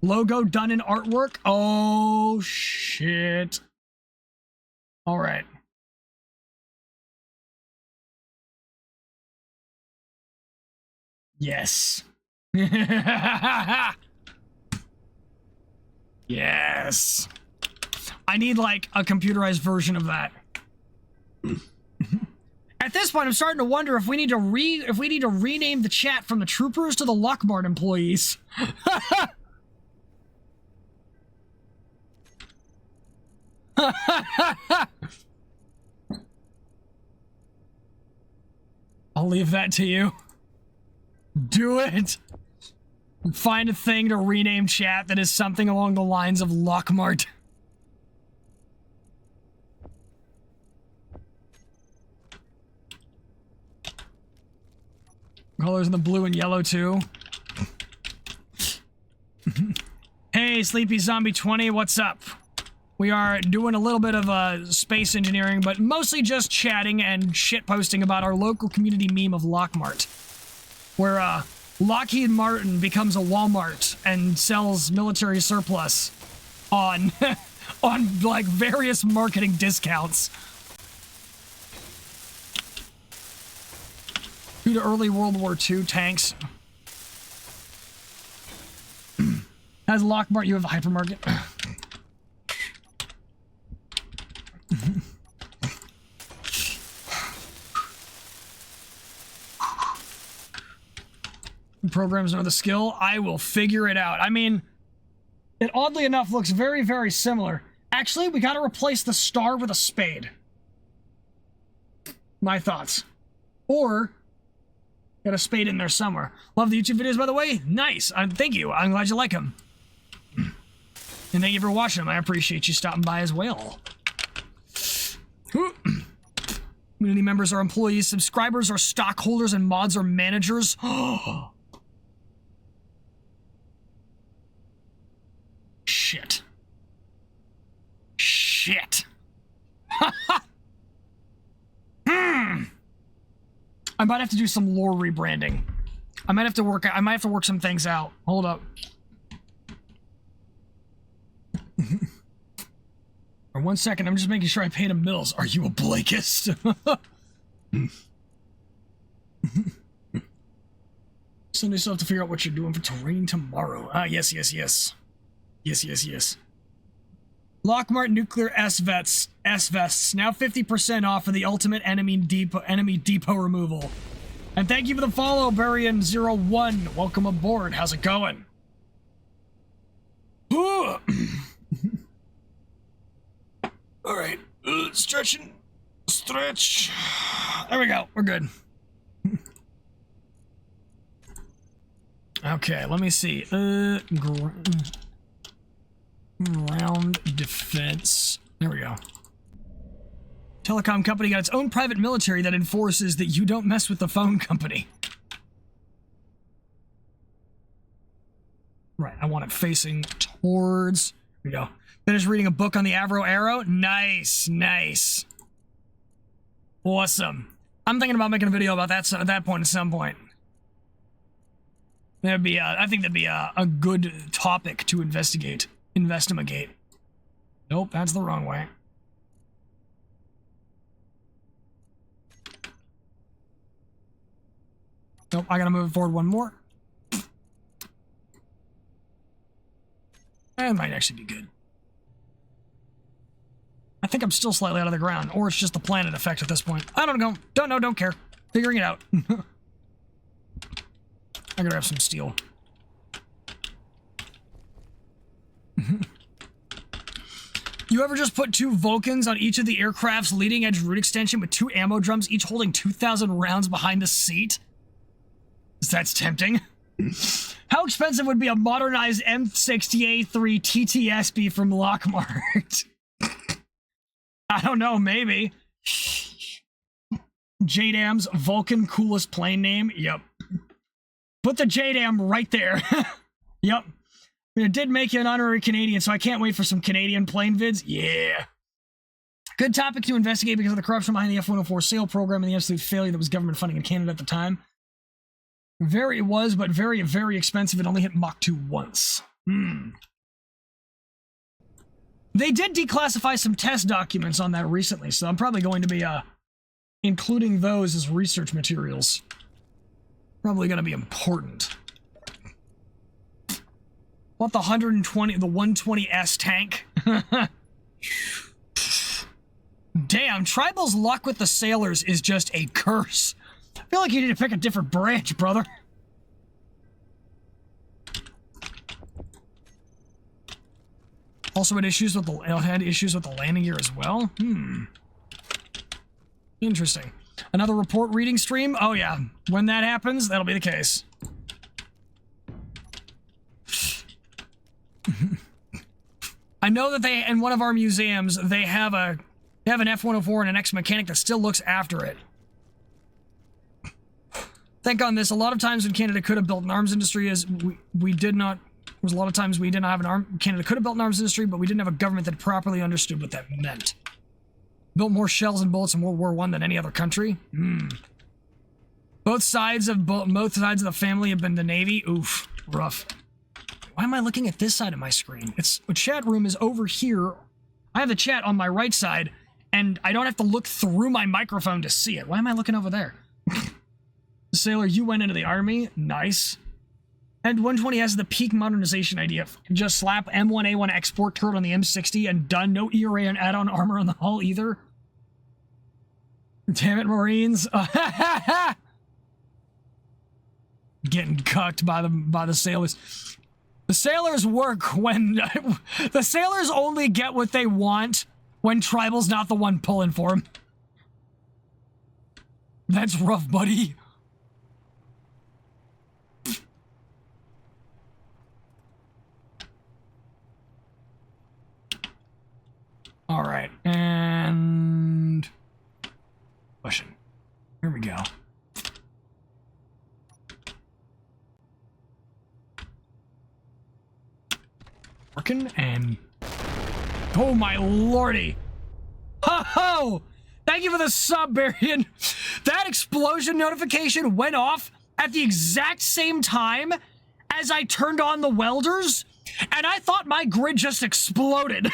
Logo done in artwork? Oh shit. Alright. Yes. Yes. I need like a computerized version of that. At this point, I'm starting to wonder if we need to rename the chat from the troopers to the Lockmart employees. I'll leave that to you. Do it! Find a thing to rename chat that is something along the lines of Lockmart. Colors in the blue and yellow too. Hey, Sleepy Zombie 20, what's up? We are doing a little bit of space engineering, but mostly just chatting and shitposting about our local community meme of Lockmart, where Lockheed Martin becomes a Walmart and sells military surplus on on like various marketing discounts. Due to early World War II tanks. As Lockmart, you have a hypermarket. Programs know the skill. I will figure it out. I mean, it oddly enough looks very, very similar. Actually, we gotta replace the star with a spade. My thoughts. Or got a spade in there somewhere. Love the YouTube videos, by the way. Nice. Thank you. I'm glad you like them. And thank you for watching them. I appreciate you stopping by as well. Community members are employees. Subscribers are stockholders, and mods are managers. Shit. Shit. I might have to do some lore rebranding. I might have to work some things out. Hold up. For 1 second, I'm just making sure I paid him bills. Are you a Blakist? Sunday, still have to figure out what you're doing for terrain tomorrow. Yes. Yes. Lockmart Nuclear S-Vests, now 50% off for the ultimate enemy depot removal. And thank you for the follow, Barian01. Welcome aboard. How's it going? All right, stretching, stretch. There we go. We're good. Okay, let me see. Ground defense. There we go. Telecom company got its own private military that enforces that you don't mess with the phone company. Right, I want it facing towards... Here we go. Finish reading a book on the Avro Arrow. Nice, nice. Awesome. I'm thinking about making a video about that at that point at some point. That'd be, I think that'd be a good topic to investigate. Investigate. Nope, that's the wrong way. Nope, I gotta move it forward one more. That might actually be good. I think I'm still slightly out of the ground, or it's just the planet effect at this point. I don't know. Don't know, don't care. Figuring it out. I gotta have some steel. You ever just put 2 Vulcans on each of the aircraft's leading edge root extension with 2 ammo drums, each holding 2,000 rounds behind the seat? That's tempting. How expensive would be a modernized M60A3 TTSB from Lockmart? I don't know, maybe. JDAM's Vulcan coolest plane name? Yep. Put the JDAM right there. Yep. I mean, it did make you an honorary Canadian, so I can't wait for some Canadian plane vids. Yeah. Good topic to investigate because of the corruption behind the F-104 sale program and the absolute failure that was government funding in Canada at the time. It was, but very, very expensive. It only hit Mach 2 once. They did declassify some test documents on that recently, so I'm probably going to be including those as research materials. Probably going to be important. What, the 120S tank? Damn, Tribal's luck with the sailors is just a curse. I feel like you need to pick a different branch, brother. Also had issues with the landing gear as well. Interesting. Another report reading stream? Oh yeah. When that happens, that'll be the case. I know that they, in one of our museums, they have an F-104 and an ex-mechanic that still looks after it. Think on this, a lot of times when Canada could have built an arms industry, as we did not, there was a lot of times we did not have Canada could have built an arms industry, but we didn't have a government that properly understood what that meant. Built more shells and bullets in World War I than any other country. Both sides of the family have been the Navy. Oof, rough. Why am I looking at this side of my screen? The chat room is over here. I have the chat on my right side, and I don't have to look through my microphone to see it. Why am I looking over there? Sailor, you went into the army. Nice. And 120 has the peak modernization idea. Just slap M1A1 export turret on the M60 and done. No ERA and add-on armor on the hull either. Damn it, Marines. Getting cucked by the sailors. The sailors work when... the sailors only get what they want when Tribal's not the one pulling for them. That's rough, buddy. All right, and... pushing. Here we go. Working and oh my lordy. Ho ho! Thank you for the sub, Barian. That explosion notification went off at the exact same time as I turned on the welders, and I thought my grid just exploded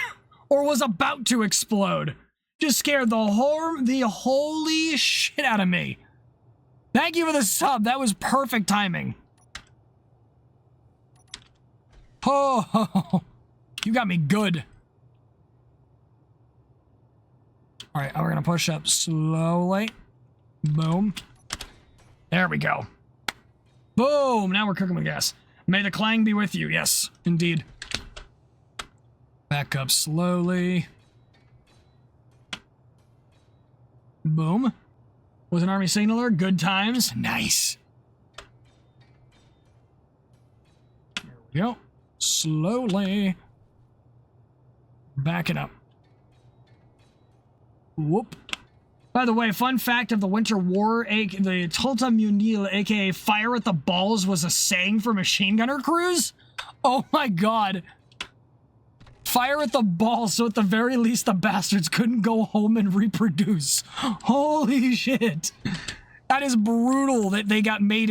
or was about to explode. Just scared the holy shit out of me. Thank you for the sub. That was perfect timing. Oh, you got me good. All right, we're gonna push up slowly. Boom. There we go. Boom, now we're cooking with gas. May the clang be with you. Yes, indeed. Back up slowly. Boom. Was an army signaler. Good times. Nice. There we go. Slowly. Back it up. Whoop. By the way, fun fact of the Winter War, the Tulta Munil, aka Fire at the Balls, was a saying for machine gunner crews? Oh my god. Fire at the balls, so at the very least the bastards couldn't go home and reproduce. Holy shit. That is brutal that they made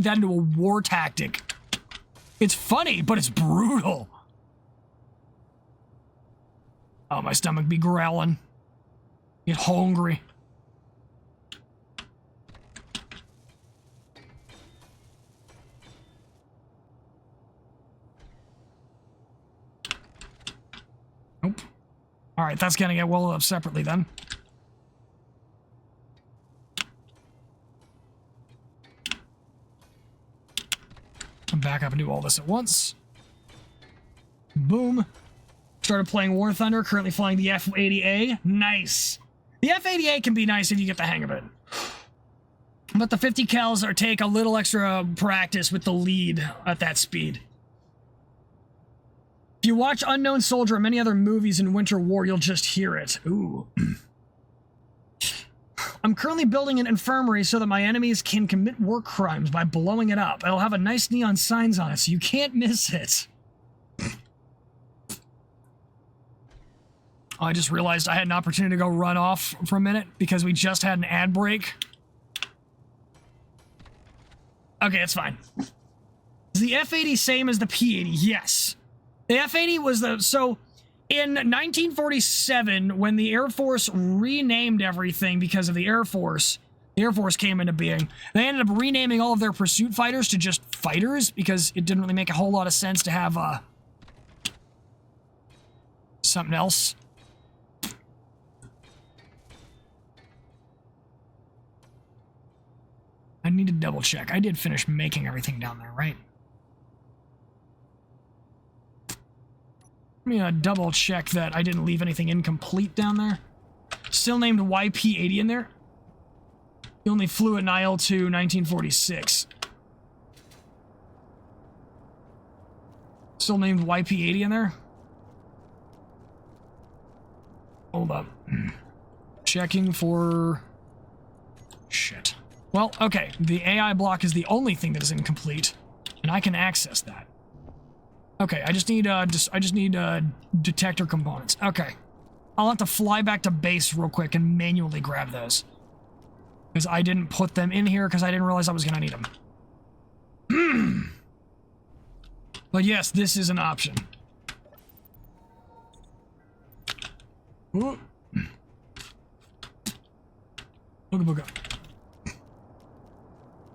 that into a war tactic. It's funny, but it's brutal. Oh, my stomach be growling. Get hungry. Nope. Alright, that's gonna get welded up separately then. Come back up and do all this at once. Boom. Started playing War Thunder, currently flying the F-80A. Nice. The F-80A can be nice if you get the hang of it. But the 50 cals take a little extra practice with the lead at that speed. If you watch Unknown Soldier or many other movies in Winter War, you'll just hear it. Ooh. I'm currently building an infirmary so that my enemies can commit war crimes by blowing it up. It'll have a nice neon signs on it, so you can't miss it. Oh, I just realized I had an opportunity to go run off for a minute because we just had an ad break. Okay, it's fine. Is the F-80 same as the P-80? Yes. The F-80 was so in 1947, when the Air Force renamed everything because of the Air Force came into being, they ended up renaming all of their pursuit fighters to just fighters because it didn't really make a whole lot of sense to have something else. I need to double check. I did finish making everything down there, right? Let me double check that I didn't leave anything incomplete down there. Still named YP-80 in there. He only flew at IL-2 1946. Still named YP80 in there? Hold up. Checking for... Shit. Well, okay. The AI block is the only thing that is incomplete, and I can access that. Okay, I just need detector components. Okay. I'll have to fly back to base real quick and manually grab those. Because I didn't put them in here because I didn't realize I was gonna need them. But yes, this is an option. Ooh. Booga booga.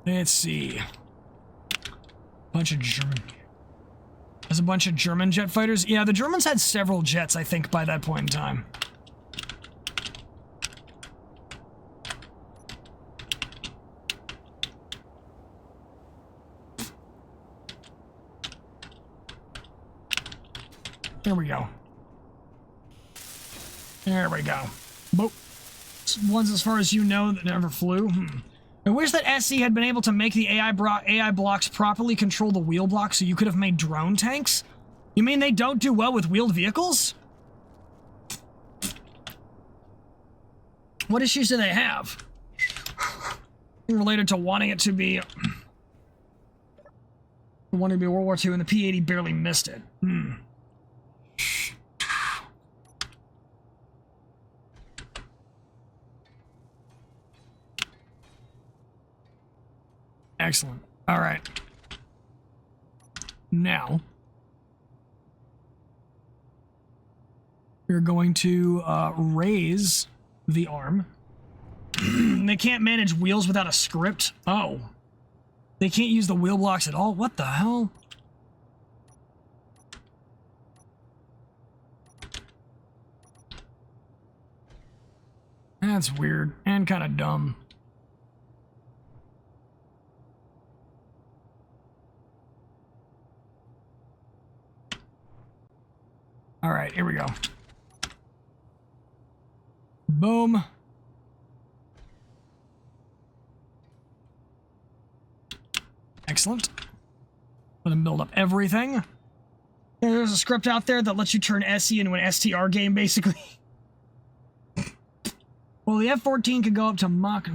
Let's see. Bunch of German. There's a bunch of German jet fighters. Yeah, the Germans had several jets, I think, by that point in time. There we go. There we go. Boop. Ones, as far as you know, that never flew. I wish that SC had been able to make the AI blocks properly control the wheel blocks so you could have made drone tanks? You mean they don't do well with wheeled vehicles? What issues do they have? Related to wanting it to be... wanting to be World War II, and the P-80 barely missed it. Excellent. All right. Now, we're going to raise the arm. They can't manage wheels without a script. Oh. They can't use the wheel blocks at all? What the hell? That's weird and kind of dumb. All right, here we go. Boom. Excellent. Let him build up everything. There's a script out there that lets you turn SE into an STR game, basically. Well, the F-14 could go up to Mach.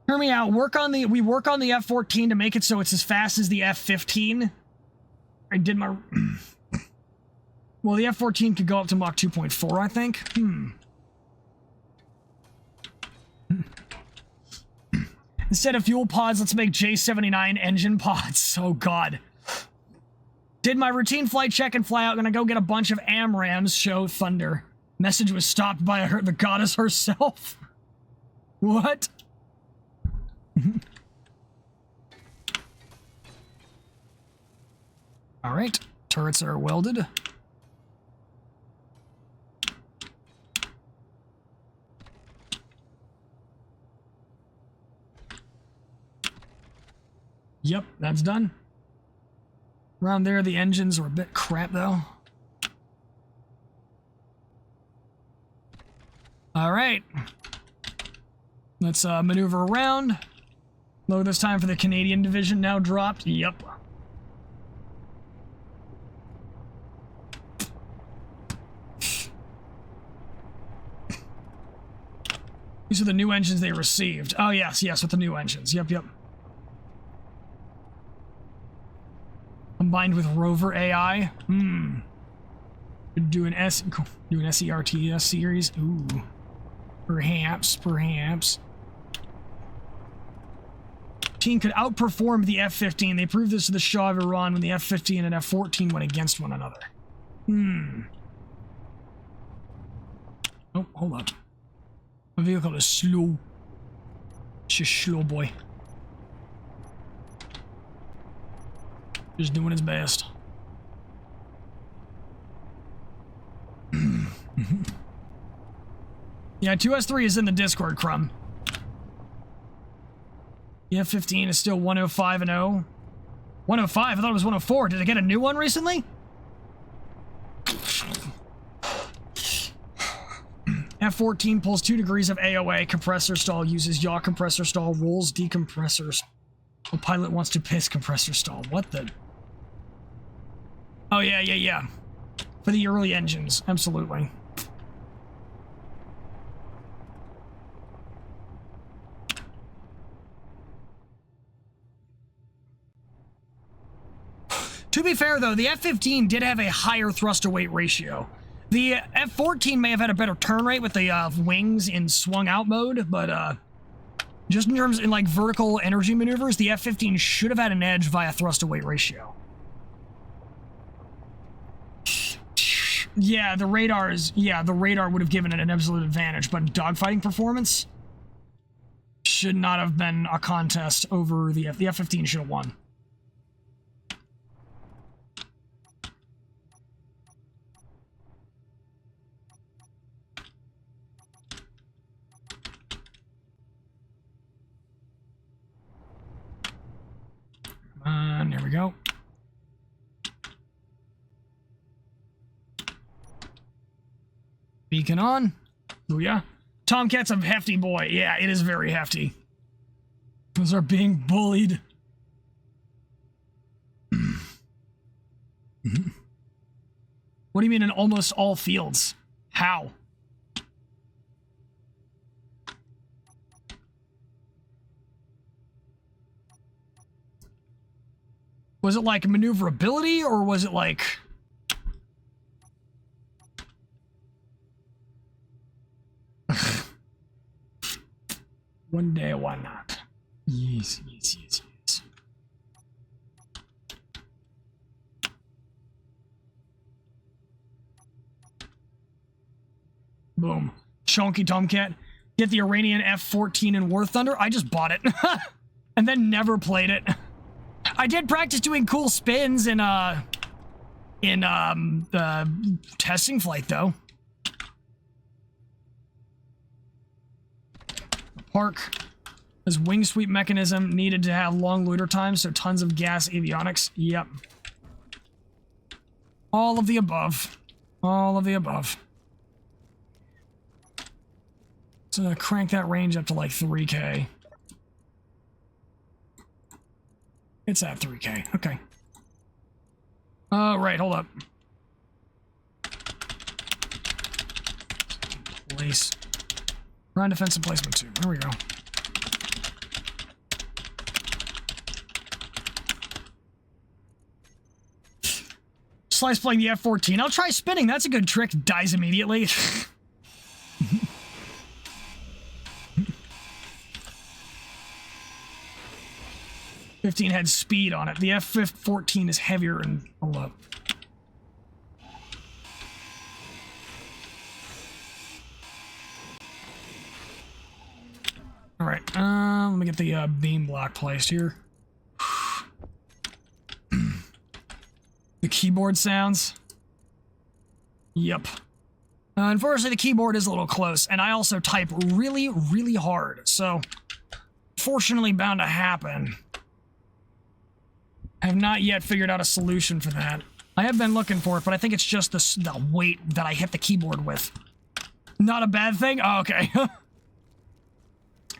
Hear me out. We work on the F-14 to make it so it's as fast as the F-15. I did my... Well, the F-14 could go up to Mach 2.4, I think. Instead of fuel pods, let's make J-79 engine pods. Oh, God. Did my routine flight check and fly out. Gonna go get a bunch of AMRAAMs. Show thunder. Message was stopped by the goddess herself. What? All right. Turrets are welded. Yep, that's done. Around there, the engines are a bit crap, though. All right. Let's maneuver around. Low this time for the Canadian division now dropped. Yep. These are the new engines they received. Oh, yes, yes, with the new engines. Yep, yep. Combined with rover AI. Do an SERTS series. Ooh. Perhaps. Team could outperform the F-15. They proved this to the Shah of Iran when the F-15 and F-14 went against one another. Oh, hold up. My vehicle is slow. It's just slow, boy. Just doing his best. Yeah, 2S3 is in the Discord, Crumb. The F-15 is still 105 and 0. 105? I thought it was 104. Did I get a new one recently? F-14 pulls 2 degrees of AOA. Compressor stall. Uses yaw compressor stall. Rolls decompressors. A pilot wants to piss compressor stall. What the... Oh, yeah, yeah, yeah. For the early engines, absolutely. To be fair, though, the F-15 did have a higher thrust-to-weight ratio. The F-14 may have had a better turn rate with the wings in swung-out mode, but just in terms in like vertical energy maneuvers, the F-15 should have had an edge via thrust-to-weight ratio. Yeah, the radar would have given it an absolute advantage, but dogfighting performance should not have been a contest over the F-15 should have won. There we go. Beacon on. Booyah. Tomcat's a hefty boy. Yeah, it is very hefty. Those are being bullied. What do you mean in almost all fields? How? Was it like maneuverability, or was it like... One day, why not? Yes, yes, yes, yes. Boom. Chonky Tomcat. Get the Iranian F-14 in War Thunder? I just bought it. And then never played it. I did practice doing cool spins in testing flight, though. Park. This wing sweep mechanism needed to have long loiter times, so tons of gas avionics. Yep. All of the above. All of the above. So crank that range up to like 3K. It's at 3K. Okay. Right, hold up. Place. Ground defensive placement 2. There we go. Slice playing the F-14. I'll try spinning. That's a good trick. Dies immediately. F-15 had speed on it. The F-14 is heavier and... Hold up. Alright, let me get the beam block placed here. The keyboard sounds. Yep. Unfortunately, the keyboard is a little close, and I also type really, really hard, so... Fortunately bound to happen. I have not yet figured out a solution for that. I have been looking for it, but I think it's just the weight that I hit the keyboard with. Not a bad thing? Oh, okay.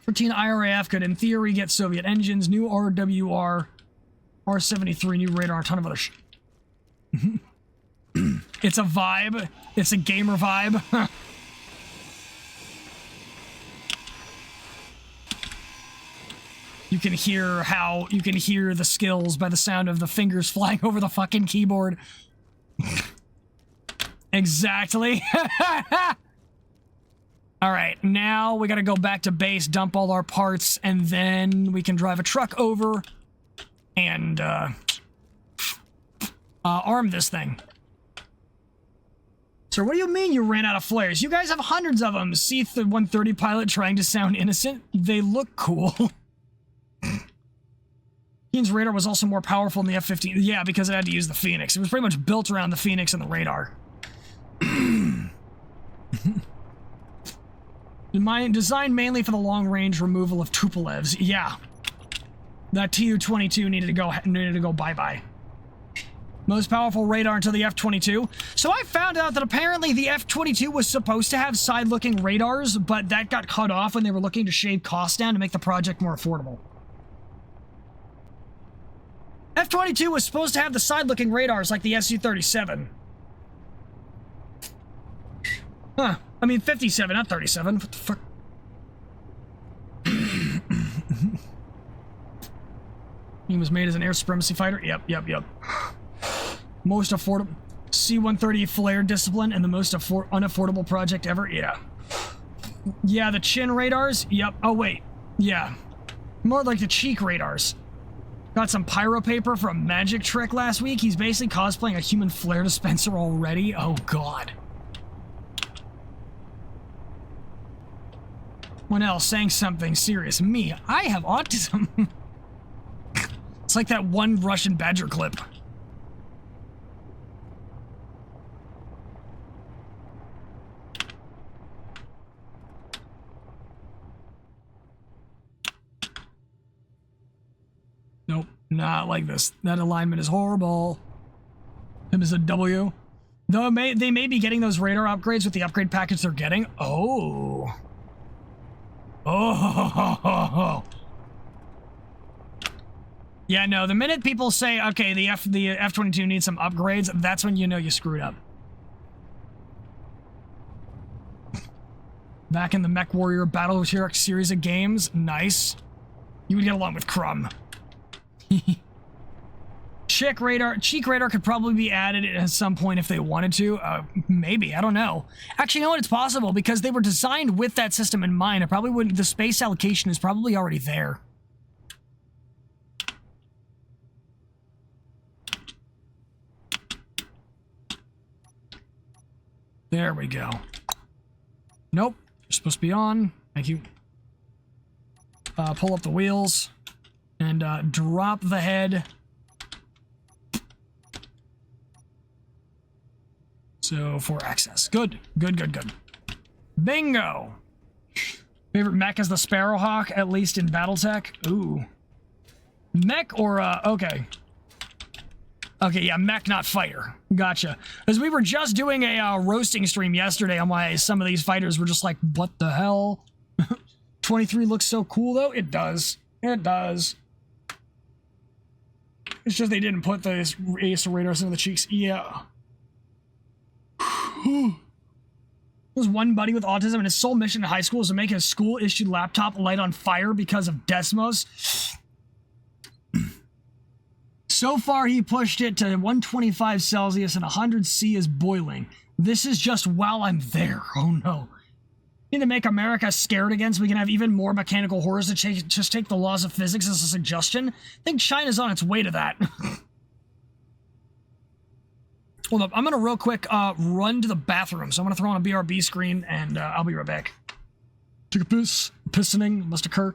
14 IRAF could, in theory, get Soviet engines, new RWR, R-73, new radar, a ton of other shit. It's a vibe. It's a gamer vibe. You can hear the skills by the sound of the fingers flying over the fucking keyboard. Exactly. Alright, now we gotta go back to base, dump all our parts, and then we can drive a truck over and, arm this thing. So what do you mean you ran out of flares? You guys have hundreds of them. See the 130 pilot trying to sound innocent? They look cool. Keen's radar was also more powerful than the F-15. Yeah, because it had to use the Phoenix. It was pretty much built around the Phoenix and the radar. Designed mainly for the long-range removal of Tupolevs. Yeah. That Tu-22 needed to go bye-bye. Most powerful radar until the F-22. So I found out that apparently the F-22 was supposed to have side-looking radars, but that got cut off when they were looking to shave costs down to make the project more affordable. F-22 was supposed to have the side-looking radars like the Su-37. Huh. I mean, 57, not 37. What the fuck? He was made as an air supremacy fighter? Yep. Most affordable... C-130 flare discipline and the most unaffordable project ever? Yeah. Yeah, the chin radars? Yep. Oh, wait. Yeah. More like the cheek radars. Got some pyro paper for a magic trick last week. He's basically cosplaying a human flare dispenser already. Oh, God. One else saying something serious. Me, I have autism. It's like that one Russian badger clip. Nope, not like this. That alignment is horrible. Him is a W. Though they may be getting those radar upgrades with the upgrade package they're getting. Oh. Oh. Yeah, no, the minute people say, okay, the F-22 needs some upgrades, that's when you know you screwed up. Back in the Mech Warrior Battle Hero series of games. Nice. You would get along with Crumb. Cheek radar could probably be added at some point if they wanted to. Maybe, I don't know. Actually, you know what? It's possible because they were designed with that system in mind. It probably wouldn't. The space allocation is probably already there. There we go. Nope. You're supposed to be on. Thank you. Pull up the wheels and drop the head. So, for access. Good. Bingo! Favorite mech is the Sparrowhawk, at least in Battletech. Ooh. Mech or, okay. Okay, yeah, mech, not fighter. Gotcha. Because we were just doing a roasting stream yesterday on why some of these fighters were just like, what the hell? 23 looks so cool, though. It does. It does. It's just they didn't put the Ace radars into the cheeks. Yeah. There's one buddy with autism, and his sole mission in high school is to make his school-issued laptop light on fire because of Desmos. So far, he pushed it to 125 Celsius and 100 C is boiling. This is just while I'm there. Oh, no. Need to make America scared again so we can have even more mechanical horrors to just take the laws of physics as a suggestion? I think China's on its way to that. Hold up, I'm gonna real quick run to the bathroom. So I'm gonna throw on a BRB screen and I'll be right back. Take a piss. Pissoning must occur.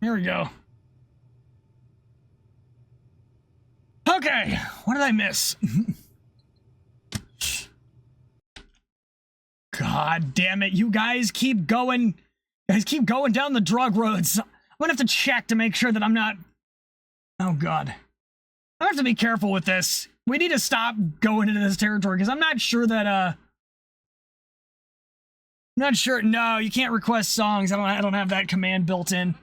here we go. Okay, what did I miss? God damn it, you guys keep going. You guys keep going down the drug roads. I'm gonna have to check to make sure that I'm not... Oh god. I have to be careful with this. We need to stop going into this territory, because I'm not sure that, I'm not sure. No, you can't request songs. I don't have that command built in.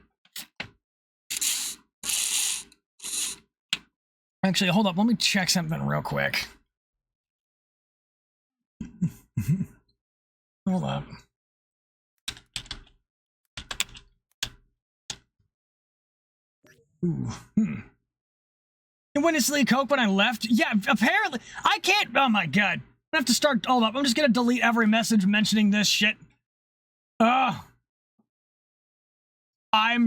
Actually, hold up. Let me check something real quick. Hold up. Ooh. You witnessed Lee Coke when I left? Yeah, apparently. I can't. Oh my god. I have to start. Hold up. I'm just gonna delete every message mentioning this shit. I'm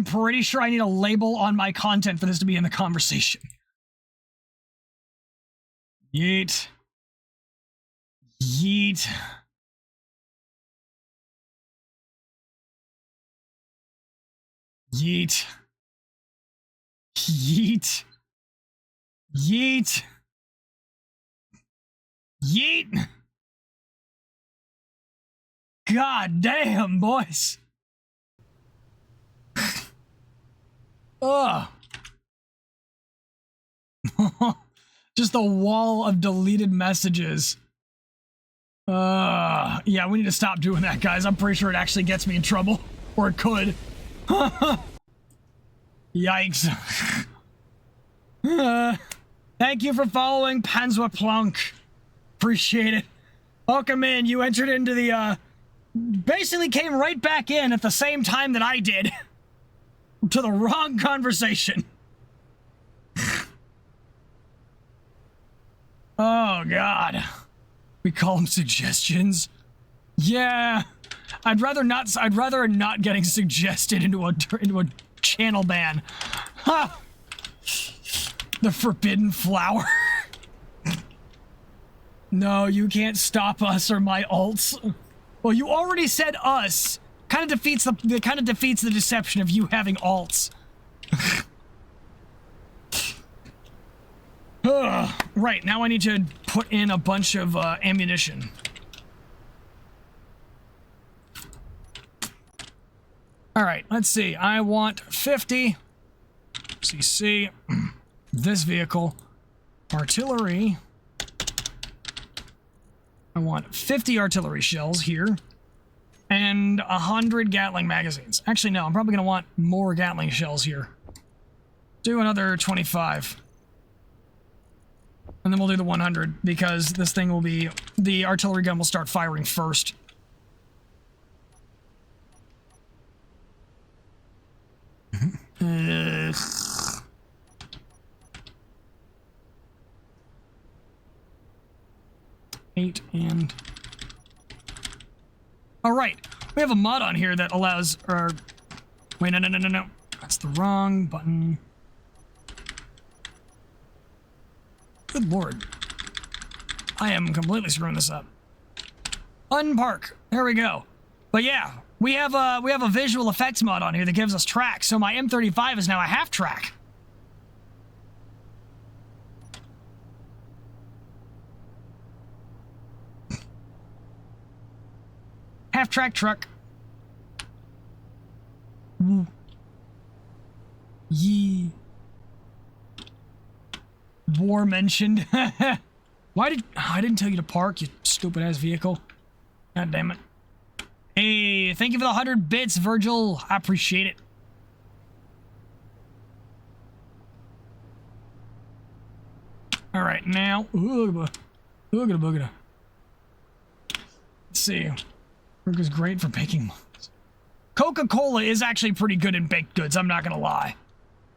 pretty sure I need a label on my content for this to be in the conversation. Yeet. Yeet. Yeet. Yeet. Yeet. Yeet. God damn, boys. Ugh. Just a wall of deleted messages. Yeah, we need to stop doing that, guys. I'm pretty sure it actually gets me in trouble. Or it could. Yikes. Thank you for following Panzwa Plunk. Appreciate it. Welcome in. You entered into the, basically came right back in at the same time that I did. To the wrong conversation. Oh, God. We call them suggestions? Yeah. I'd rather not getting suggested into a channel ban. Ha! The forbidden flower. No, you can't stop us or my alts. Well, you already said us. Kind of defeats the deception of you having alts. Right, now I need to put in a bunch of ammunition. Alright, let's see. I want 50 CC. This vehicle. Artillery. I want 50 artillery shells here. And 100 Gatling magazines. Actually, no, I'm probably going to want more Gatling shells here. Do another 25. And then we'll do the 100, because this thing will be... The artillery gun will start firing first. Eight and... Alright, we have a mod on here that allows... Wait, no. That's the wrong button. Good lord. I am completely screwing this up. Unpark. There we go. But yeah, we have a visual effects mod on here that gives us tracks, so my M35 is now a half track. Half track truck. Yee. War mentioned. Why did... I didn't tell you to park, you stupid ass vehicle. God damn it. Hey, thank you for the 100 bits, Virgil. I appreciate it. Alright, now... Let's see. Work is great for baking. Coca-Cola is actually pretty good in baked goods, I'm not gonna lie.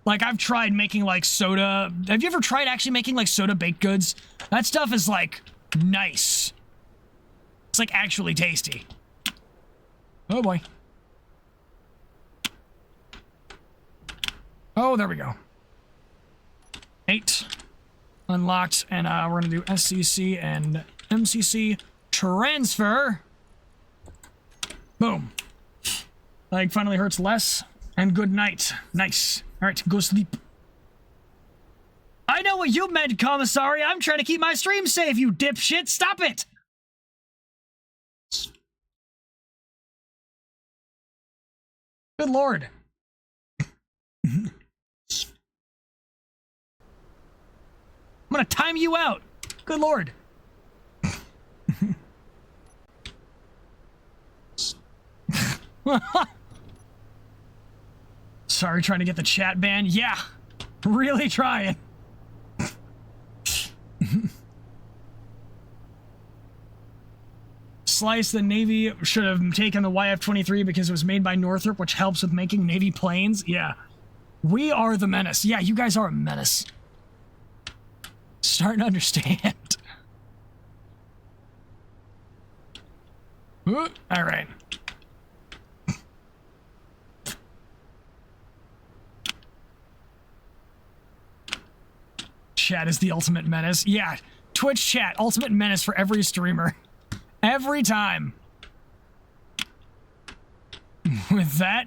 Like, I've tried making, like, soda... Have you ever tried actually making, like, soda baked goods? That stuff is, like, nice. It's, like, actually tasty. Oh, boy. Oh, there we go. 8. Unlocked, and, we're gonna do SCC and MCC transfer. Boom. Like, finally hurts less. And good night. Nice. Alright, go sleep. I know what you meant, Commissary. I'm trying to keep my stream safe, you dipshit. Stop it! Good lord. I'm gonna time you out. Good lord. Sorry, trying to get the chat banned. Yeah, really trying. Slice, the Navy should have taken the YF-23 because it was made by Northrop, which helps with making Navy planes. Yeah. We are the menace. Yeah, you guys are a menace. Starting to understand. All right. Chat is the ultimate menace. Yeah, Twitch chat, ultimate menace for every streamer. Every time. With that,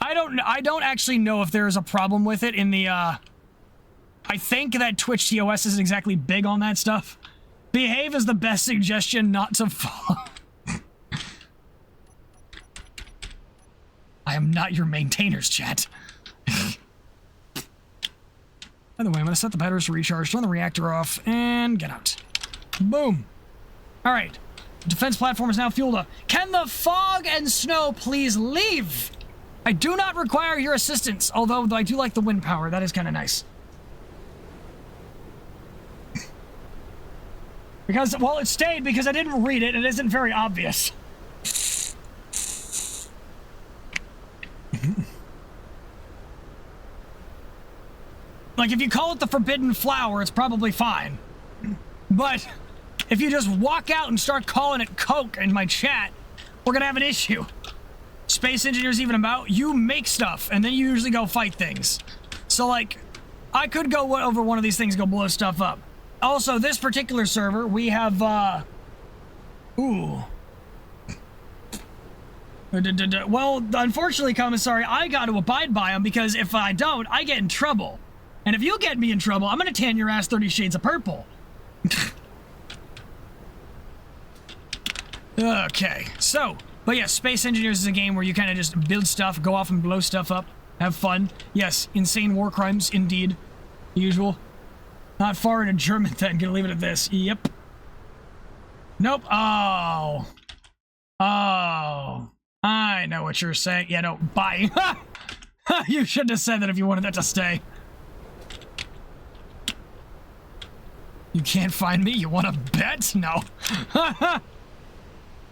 I don't actually know if there is a problem with it in the, I think that Twitch TOS isn't exactly big on that stuff. Behave is the best suggestion not to follow. I am not your maintainers, chat. By the way, I'm going to set the batteries to recharge, turn the reactor off, and get out. Boom. All right. The defense platform is now fueled up. Can the fog and snow please leave? I do not require your assistance, although I do like the wind power. That is kind of nice. Because, well, it stayed because I didn't read it. It isn't very obvious. Like, if you call it the forbidden flower, it's probably fine. But if you just walk out and start calling it Coke in my chat, we're gonna have an issue. Space Engineers even about, you make stuff, and then you usually go fight things. So, like, I could go over one of these things and go blow stuff up. Also, this particular server, we have, ooh. Well, unfortunately, Commissary, I got to abide by them, because if I don't, I get in trouble. And if you get me in trouble, I'm gonna tan your ass 30 shades of purple. Okay, so, but yeah, Space Engineers is a game where you kind of just build stuff, go off and blow stuff up, have fun. Yes, insane war crimes, indeed. Usual. Not far in a German then, gonna leave it at this. Yep. Nope. Oh. Oh. I know what you're saying. Yeah, no, bye. You shouldn't have said that if you wanted that to stay. You can't find me? You want to bet? No.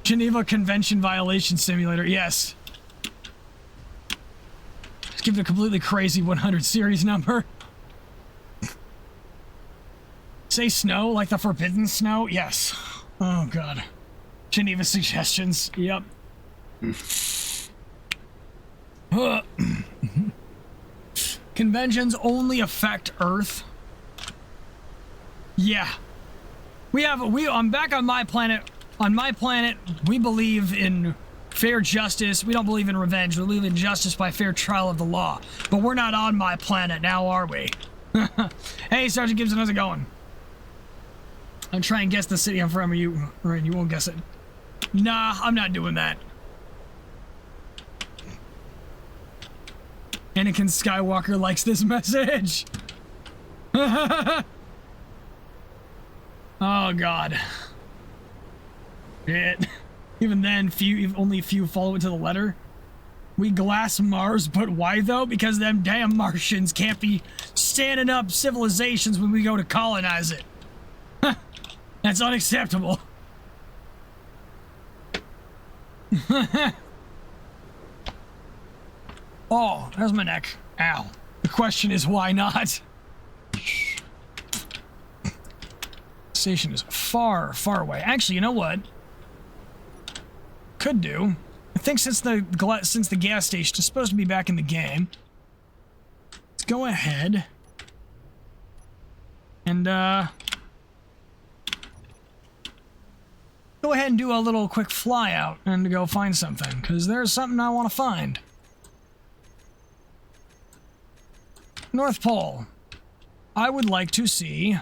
Geneva Convention Violation Simulator. Yes. Just give it a completely crazy 100 series number. Say snow, like the forbidden snow? Yes. Oh, God. Geneva suggestions. Yep. Conventions only affect Earth. Yeah. I'm back on my planet. On my planet, we believe in fair justice. We don't believe in revenge. We believe in justice by fair trial of the law. But we're not on my planet now, are we? Hey, Sergeant Gibson, how's it going? I'll try and guess the city I'm from. You won't guess it. Nah, I'm not doing that. Anakin Skywalker likes this message. Oh, God. Shit. Even then, only a few follow it to the letter. We glass Mars, but why though? Because them damn Martians can't be standing up civilizations when we go to colonize it. That's unacceptable. Oh, there's my neck. Ow. The question is, why not? Station is far, far away. Actually, you know what? Could do. I think since the gas station is supposed to be back in the game, let's go ahead and go ahead and do a little quick fly out and go find something, because there's something I want to find. North Pole. I would like to see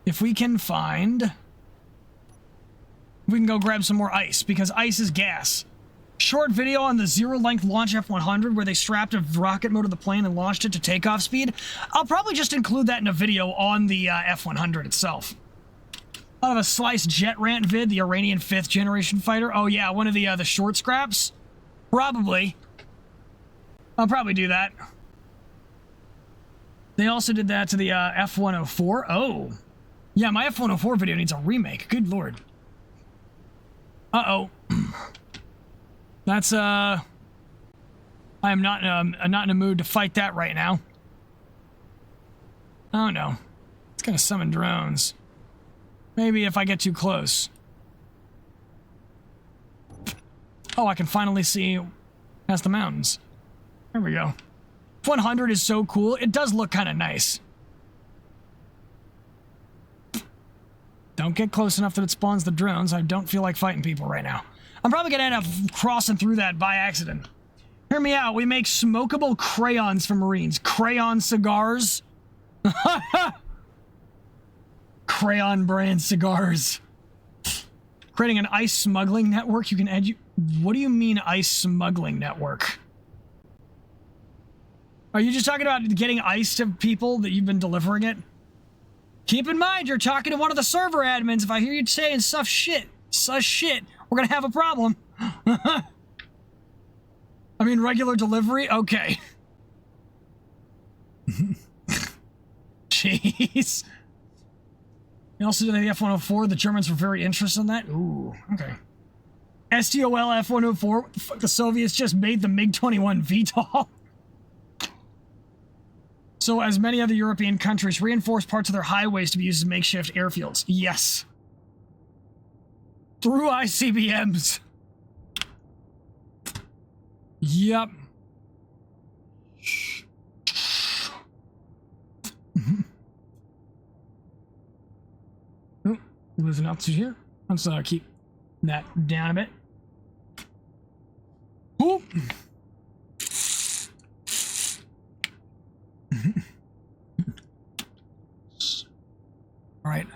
if we can find... We can go grab some more ice, because ice is gas. Short video on the zero-length launch F-100 where they strapped a rocket motor to the plane and launched it to takeoff speed. I'll probably just include that in a video on the F-100 itself. I'll have a sliced jet rant vid, the Iranian 5th generation fighter. Oh yeah, one of the short scraps? Probably. I'll probably do that. They also did that to the F-104. Oh. Yeah, my F-104 video needs a remake. Good lord. Uh-oh. That's, I am not in a mood to fight that right now. Oh no. It's gonna summon drones. Maybe if I get too close. Oh, I can finally see past the mountains. There we go. 100 is so cool. It does look kind of nice. Don't get close enough that it spawns the drones. I don't feel like fighting people right now. I'm probably gonna end up crossing through that by accident. Hear me out. We make smokable crayons for Marines. Crayon cigars. Crayon brand cigars. Creating an ice smuggling network. You can what do you mean ice smuggling network? Are you just talking about getting ice to people that you've been delivering it? Keep in mind, you're talking to one of the server admins. If I hear you saying sus shit, we're gonna have a problem. I mean, regular delivery? Okay. Jeez. You also did the F-104. The Germans were very interested in that. Ooh, okay. STOL F-104. The fuck, the Soviets just made the MiG-21 VTOL. So, as many other European countries, reinforced parts of their highways to be used as makeshift airfields. Yes. Through ICBMs. Yep. Losing altitude here. Let's keep that down a bit. Oop. All right.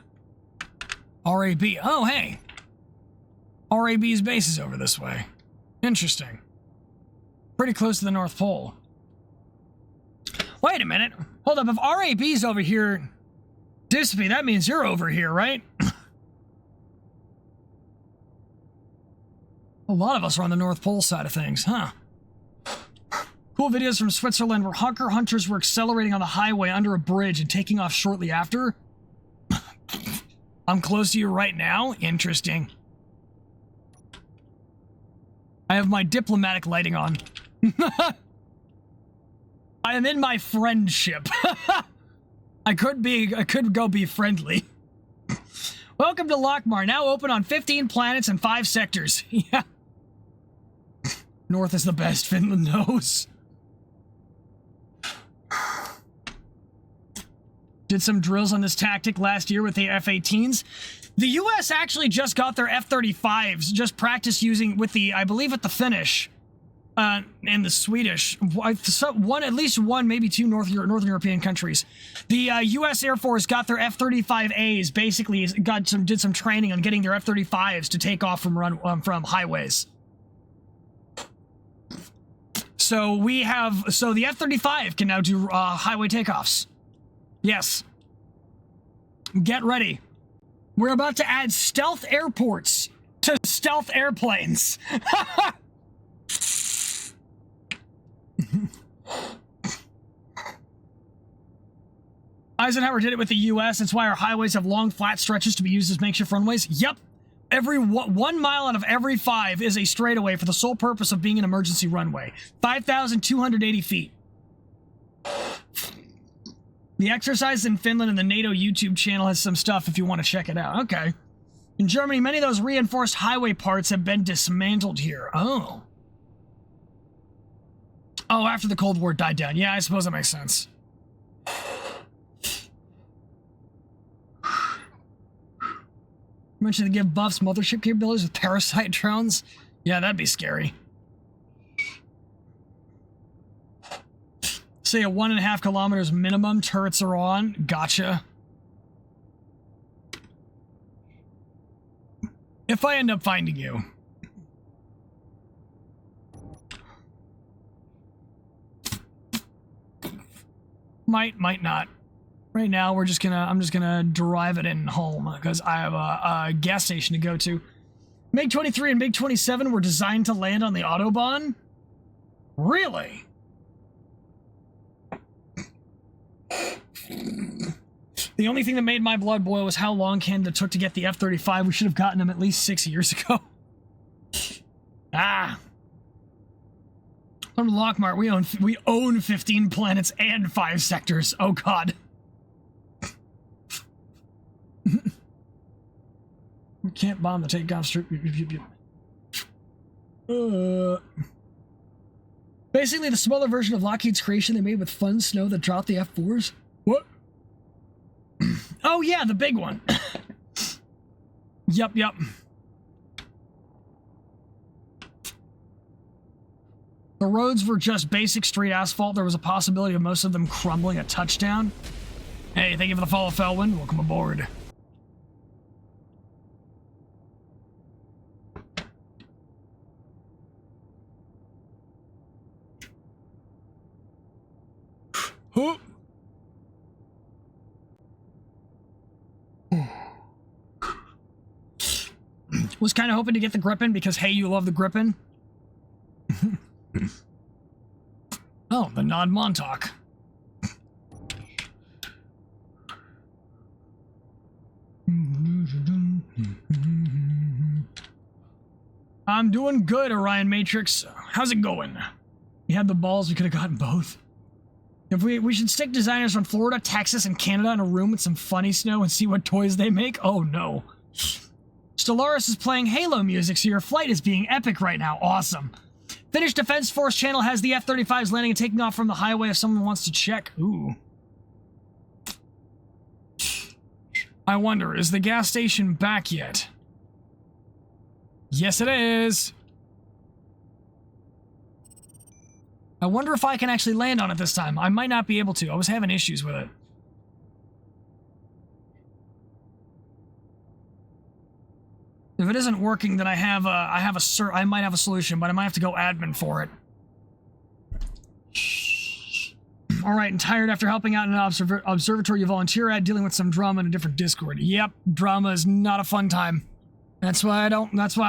RAB. Oh, hey. RAB's base is over this way. Interesting. Pretty close to the North Pole. Wait a minute. Hold up. If RAB's over here, Dissipy, that means you're over here, right? A lot of us are on the North Pole side of things, huh? Cool videos from Switzerland where Hunker hunters were accelerating on the highway under a bridge and taking off shortly after. I'm close to you right now? Interesting. I have my diplomatic lighting on. I am in my friendship. I could go be friendly. Welcome to Lockmar, now open on 15 planets and 5 sectors. Yeah. North is the best, Finland knows. Did some drills on this tactic last year with the F-18s. The US actually just got their F-35s, just practice using with the, I believe at the Finnish, and the Swedish, at least one, maybe two Northern European countries. The US Air Force got their F-35As, basically did some training on getting their F-35s to take off from highways. So the F-35 can now do highway takeoffs. Yes. Get ready. We're about to add stealth airports to stealth airplanes. Eisenhower did it with the US. That's why our highways have long, flat stretches to be used as makeshift runways. Yep. Every 1 mile out of every 5 is a straightaway for the sole purpose of being an emergency runway. 5,280 feet. The exercise in Finland and the NATO YouTube channel has some stuff if you want to check it out. Okay. In Germany, many of those reinforced highway parts have been dismantled here. Oh. Oh, after the Cold War died down. Yeah, I suppose that makes sense. Mentioned to give buffs mothership capabilities with parasite drones. Yeah, that'd be scary. say a 1.5 kilometers minimum turrets are on. Gotcha. If I end up finding you. Might not. Right now, I'm just gonna drive it in home because I have a gas station to go to. MiG-23 and MiG-27 were designed to land on the Autobahn? Really? The only thing that made my blood boil was how long Canada took to get the F-35. We should have gotten them at least 6 years ago. Ah. From Lockmart, we own 15 planets and 5 sectors. Oh god. We can't bomb the takeoff strip. Basically, the smaller version of Lockheed's creation they made with fun snow that dropped the F-4s. What? Oh yeah, the big one. Yep. The roads were just basic street asphalt. There was a possibility of most of them crumbling a touchdown. Hey, thank you for the follow, Felwyn. Welcome aboard. Huh? Was kind of hoping to get the Gripen because, hey, you love the Gripen. Oh, the Nod Montauk. I'm doing good, Orion Matrix. How's it going? We had the balls, we could have gotten both. If we should stick designers from Florida, Texas, and Canada in a room with some funny snow and see what toys they make? Oh no. Stellaris is playing Halo music, so your flight is being epic right now. Awesome. Finnish Defense Force channel has the F-35s landing and taking off from the highway if someone wants to check. Ooh. I wonder, is the gas station back yet? Yes, it is. I wonder if I can actually land on it this time. I might not be able to. I was having issues with it. If it isn't working, then I might have a solution, but I might have to go admin for it. All right, and tired after helping out in an observatory you volunteer at, dealing with some drama in a different Discord. Yep, drama is not a fun time. That's why I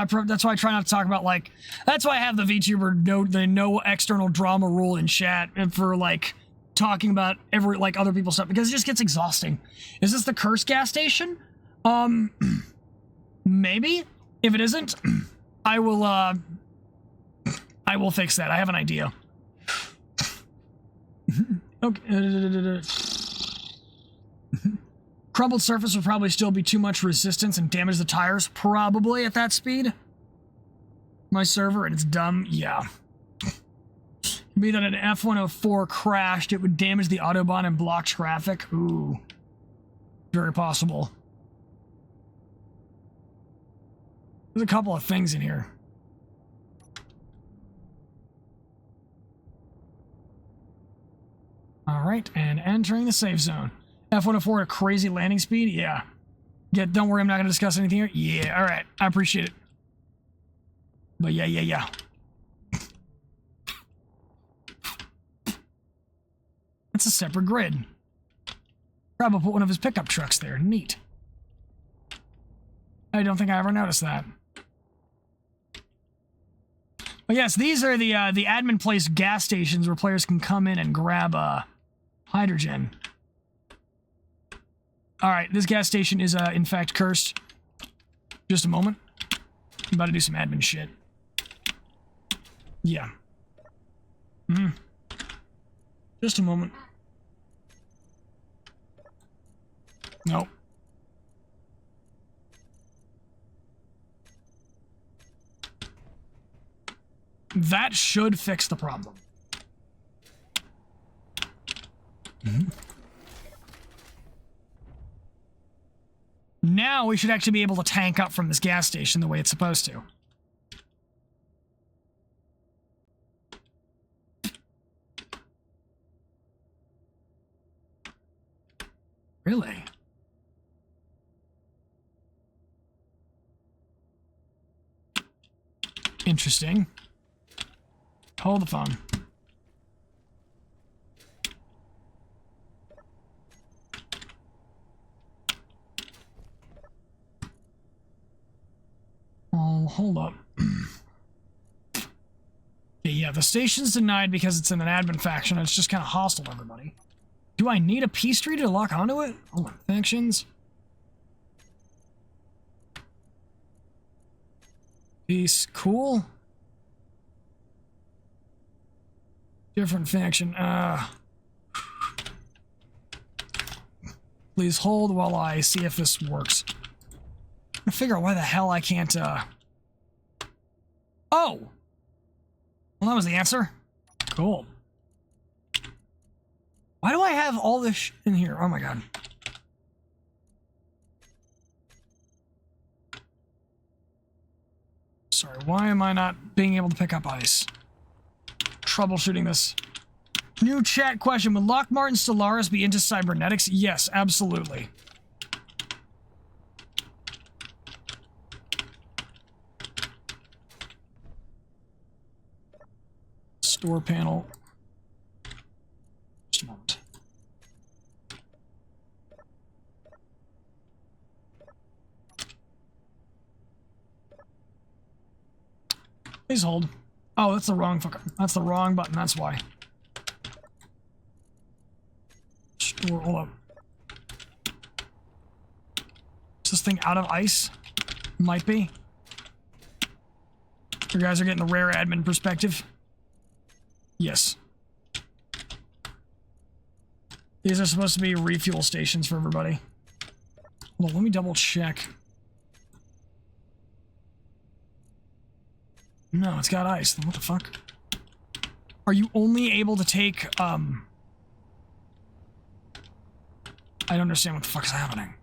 try not to talk about, like, that's why I have the VTuber no external drama rule in chat and for, like, talking about other people's stuff, because it just gets exhausting. Is this the Curse gas station? Maybe. If it isn't, I will fix that. I have an idea. Okay. Crumbled surface would probably still be too much resistance and damage the tires, probably at that speed. My server, and it's dumb, yeah. Be that an F-104 crashed, it would damage the Autobahn and block traffic. Ooh. Very possible. There's a couple of things in here. Alright, and entering the safe zone. F-104 at a crazy landing speed? Yeah. Don't worry, I'm not going to discuss anything here. Yeah, alright. I appreciate it. But yeah. It's a separate grid. Probably put one of his pickup trucks there. Neat. I don't think I ever noticed that. But yes, these are the admin place gas stations where players can come in and grab hydrogen. Alright, this gas station is in fact cursed. Just a moment. I'm about to do some admin shit. Yeah. Just a moment. Nope. That should fix the problem. Now we should actually be able to tank up from this gas station the way it's supposed to. Really? Interesting. Hold the phone. Oh, hold up. Yeah, the station's denied because it's in an admin faction and it's just kind of hostile to everybody. Do I need a peace treaty to lock onto it? Hold on, factions. Peace, cool. Different faction, please hold while I see if this works. I figure out why the hell I can't, Oh! Well, that was the answer. Cool. Why do I have all this in here? Oh my god. Sorry, why am I not being able to pick up ice? Troubleshooting this. New chat question. Would Lockmart and Stellaris be into cybernetics? Yes, absolutely. Store panel. Just a moment. Please hold. Oh, that's the wrong fucker. That's the wrong button. That's why. Store. Hold up. Is this thing out of ice? Might be. You guys are getting the rare admin perspective. Yes. These are supposed to be refuel stations for everybody. Hold on, let me double check. No, it's got ice. What the fuck? Are you only able to take, I don't understand what the fuck is happening.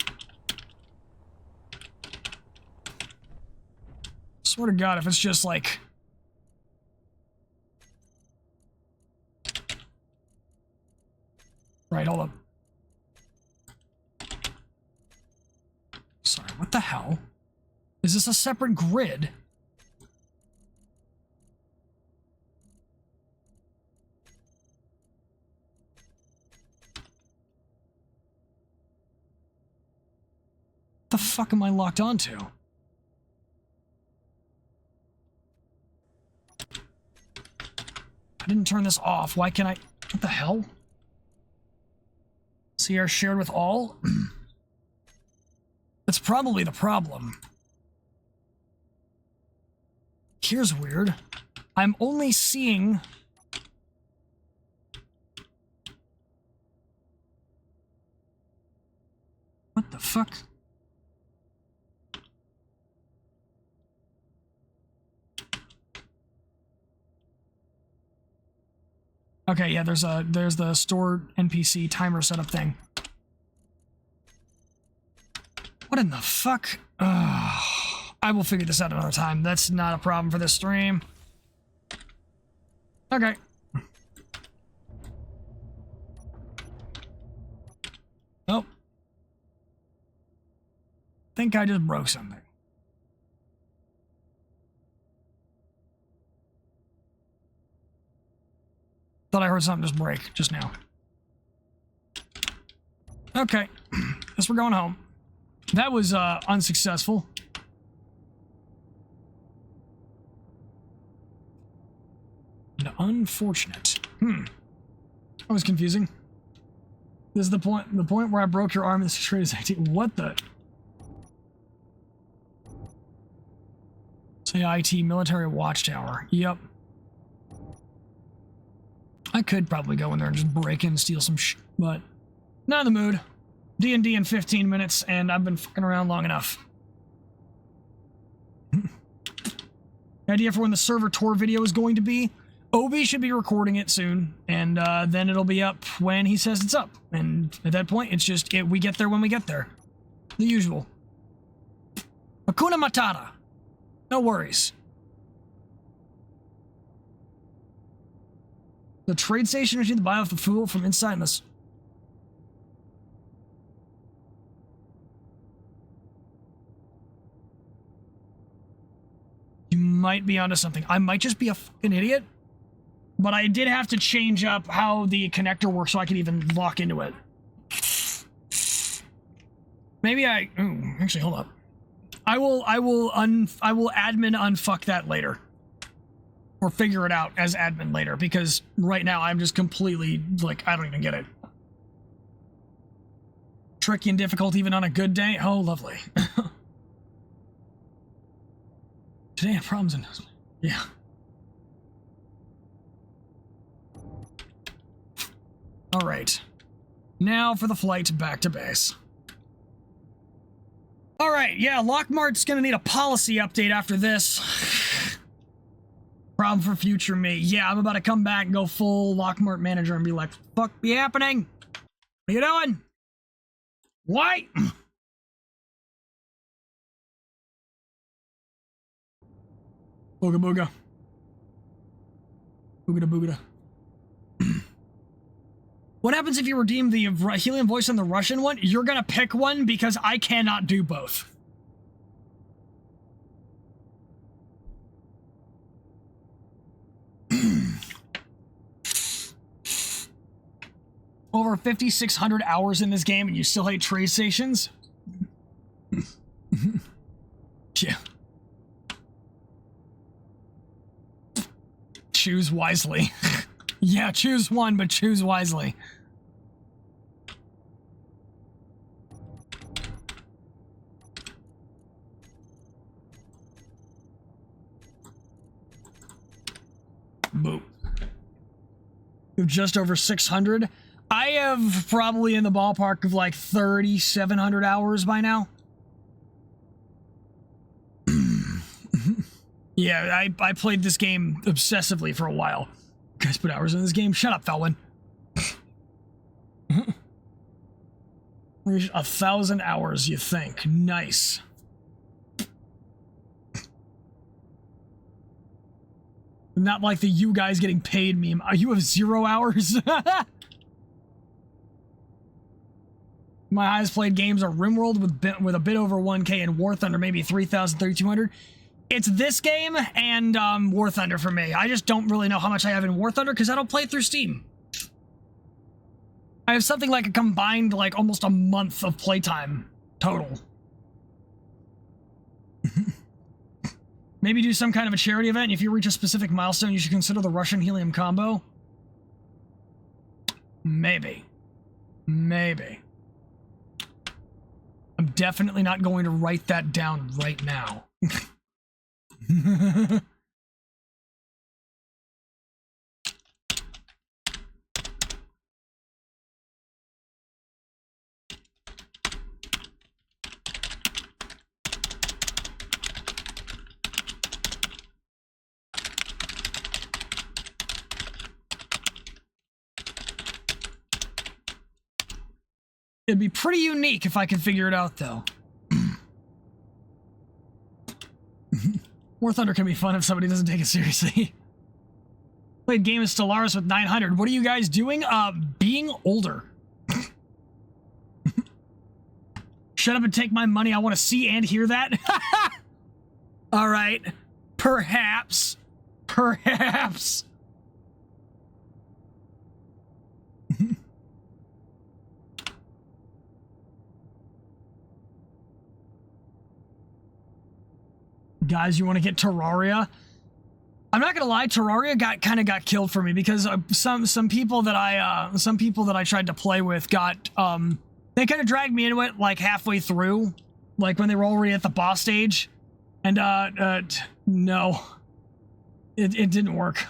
Swear to God, if it's just like... Right, hold up. Sorry, what the hell? Is this a separate grid? The fuck am I locked onto? I didn't turn this off. Why can't I... What the hell? CR shared with all? That's probably the problem. Here's weird. I'm only seeing... What the fuck? Okay, yeah, there's the store NPC timer setup thing. What in the fuck? I will figure this out another time. That's not a problem for this stream. Okay. Oh. Think I just broke something. Thought I heard something just break just now. Okay. Guess we're going home. That was unsuccessful. And unfortunate. That was confusing. This is the point where I broke your arm in this trade is 18. What the? Say IT military watchtower. Yep. I could probably go in there and just break in and steal some but not in the mood. D&D in 15 minutes, and I've been fucking around long enough. Idea for when the server tour video is going to be? Obi should be recording it soon, and then it'll be up when he says it's up. And at that point, it's just, we get there when we get there. The usual. Hakuna Matata. No worries. The trade station is the buy off the fuel from inside this. might be onto something. I might just be a fucking idiot, but I did have to change up how the connector works so I could even lock into it. Maybe actually, hold up. I will admin unfuck that later. Or figure it out as admin later, because right now I'm just completely, like, I don't even get it. Tricky and difficult even on a good day? Oh, lovely. Today I have problems in... Yeah. Alright. Now for the flight back to base. Alright, yeah, Lockmart's gonna need a policy update after this. Problem for future me. Yeah, I'm about to come back and go full Lockmart manager and be like, fuck be happening? What are you doing? What? Booga booga. Boogada boogada. What happens if you redeem the helium voice on the Russian one? You're gonna pick one because I cannot do both. Over 5,600 hours in this game and you still hate trade stations? Yeah. Choose wisely. Yeah, choose one, but choose wisely. Boop. Just over 600. I have probably in the ballpark of like 3,700 hours by now. Yeah, I played this game obsessively for a while. You guys put hours in this game? Shut up, Felwyn. 1,000 hours, you think? Nice. Not like the you guys getting paid meme. You have 0 hours? My highest played games are RimWorld with a bit over 1K and War Thunder maybe 3,000, 3,200. It's this game and War Thunder for me. I just don't really know how much I have in War Thunder because I don't play it through Steam. I have something like a combined like almost a month of playtime total. Maybe do some kind of a charity event. If you reach a specific milestone, you should consider the Russian helium combo. Maybe. Maybe. I'm definitely not going to write that down right now. It'd be pretty unique if I could figure it out, though. War Thunder can be fun if somebody doesn't take it seriously. Played game of Stellaris with 900. What are you guys doing? Being older. Shut up and take my money. I want to see and hear that. All right. Perhaps. Perhaps. Guys, you want to get Terraria? I'm not gonna lie, Terraria kind of got killed for me because some people that I tried to play with got they kind of dragged me into it like halfway through, like when they were already at the boss stage, and no, it didn't work.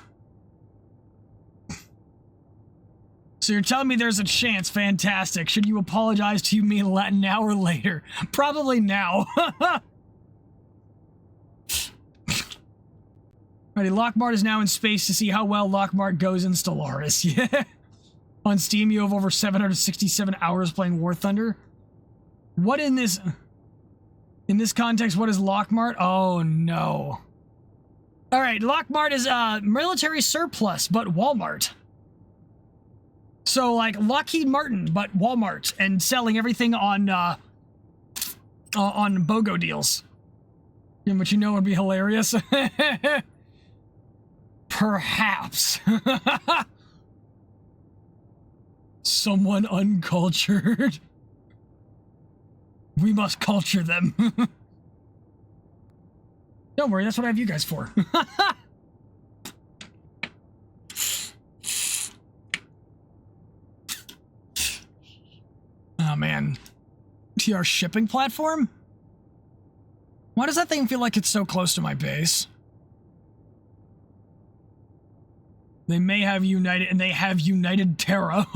So you're telling me there's a chance? Fantastic. Should you apologize to me now or later? Probably now. Alrighty, Lockmart is now in space to see how well Lockmart goes in Stellaris. Yeah. On Steam, you have over 767 hours playing War Thunder. What in this context, what is Lockmart? Oh, no. Alright, Lockmart is military surplus, but Walmart. So, like, Lockheed Martin, but Walmart, and selling everything on BOGO deals. Yeah, but you know it'd be hilarious. Perhaps. Someone uncultured. We must culture them. Don't worry, that's what I have you guys for. Oh man. TR shipping platform? Why does that thing feel like it's so close to my base? They may have united, and they have united Terra.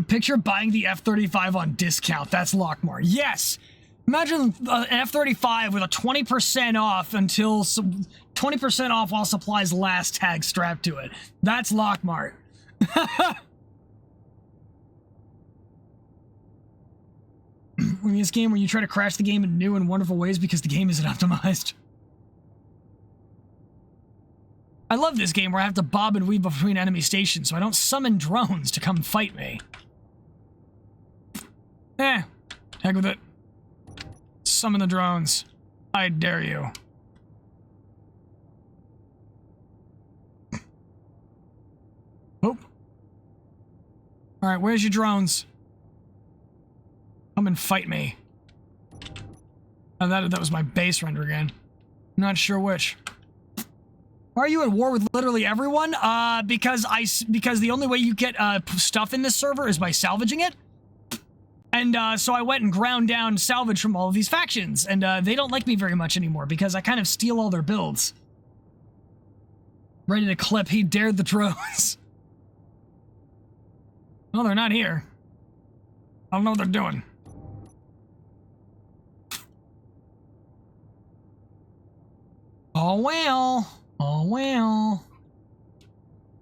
Picture buying the F-35 on discount. That's Lockmar. Yes! Imagine an F-35 with a 20% off until 20% off while supplies last tag strapped to it. That's Lockmart. In this game where you try to crash the game in new and wonderful ways because the game isn't optimized. I love this game where I have to bob and weave between enemy stations so I don't summon drones to come fight me. Heck with it. Summon the drones. I dare you. Oop. Alright, where's your drones? Come and fight me. Oh, that was my base render again. Not sure which. Why are you at war with literally everyone? Because the only way you get stuff in this server is by salvaging it. And so I went and ground down salvage from all of these factions, and they don't like me very much anymore because I kind of steal all their builds. Ready to clip, he dared the drones. Oh, they're not here. I don't know what they're doing. Oh well. Oh well.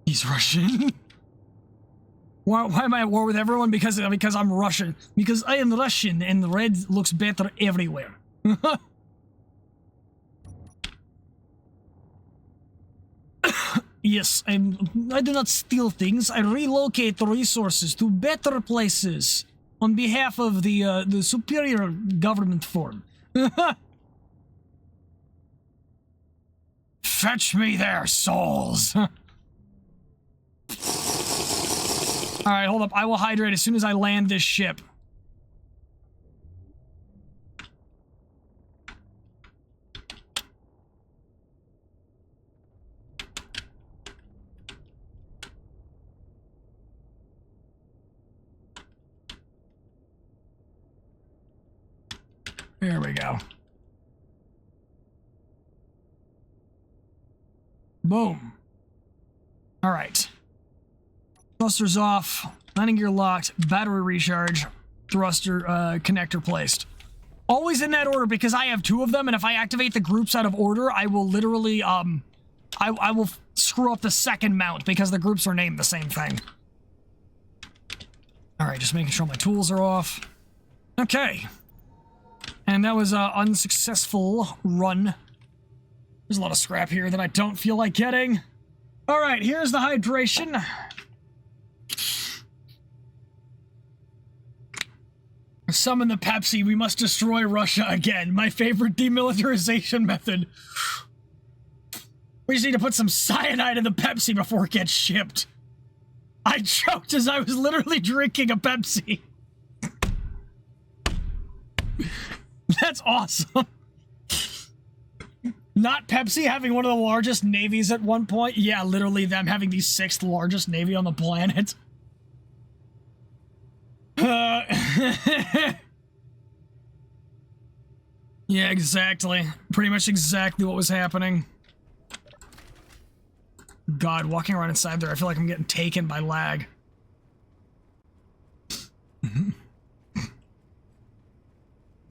He's Russian. Why am I at war with everyone? Because I'm Russian. Because I am Russian and the red looks better everywhere. Yes, I do not steal things. I relocate the resources to better places on behalf of the superior government form. Fetch me their souls. Alright, hold up. I will hydrate as soon as I land this ship. There we go. Boom. Alright. Thrusters off, landing gear locked, battery recharge, thruster connector placed. Always in that order because I have two of them, and if I activate the groups out of order, I will literally, I will screw up the second mount because the groups are named the same thing. Alright, just making sure my tools are off. Okay. And that was an unsuccessful run. There's a lot of scrap here that I don't feel like getting. Alright, here's the hydration. Summon the Pepsi, we must destroy Russia again. My favorite demilitarization method. We just need to put some cyanide in the Pepsi before it gets shipped. I choked as I was literally drinking a Pepsi. That's awesome. Not Pepsi having one of the largest navies at one point. Yeah, literally them having the 6th largest navy on the planet. Yeah, exactly. Pretty much exactly what was happening. God, walking around inside there, I feel like I'm getting taken by lag.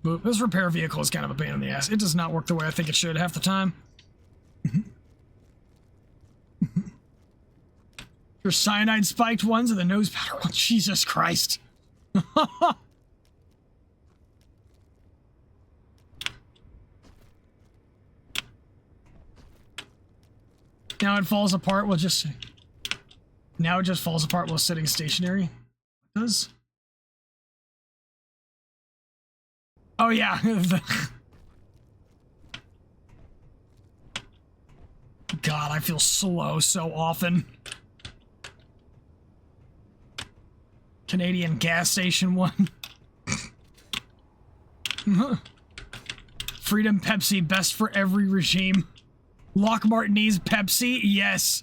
But this repair vehicle is kind of a pain in the ass. It does not work the way I think it should half the time. Your cyanide spiked ones and the nose powder one. Jesus Christ. Now it falls apart while just... Now it just falls apart while sitting stationary. It does. Oh, yeah. God, I feel slow so often. Canadian gas station one. Freedom Pepsi, best for every regime. Lockmart needs Pepsi? Yes.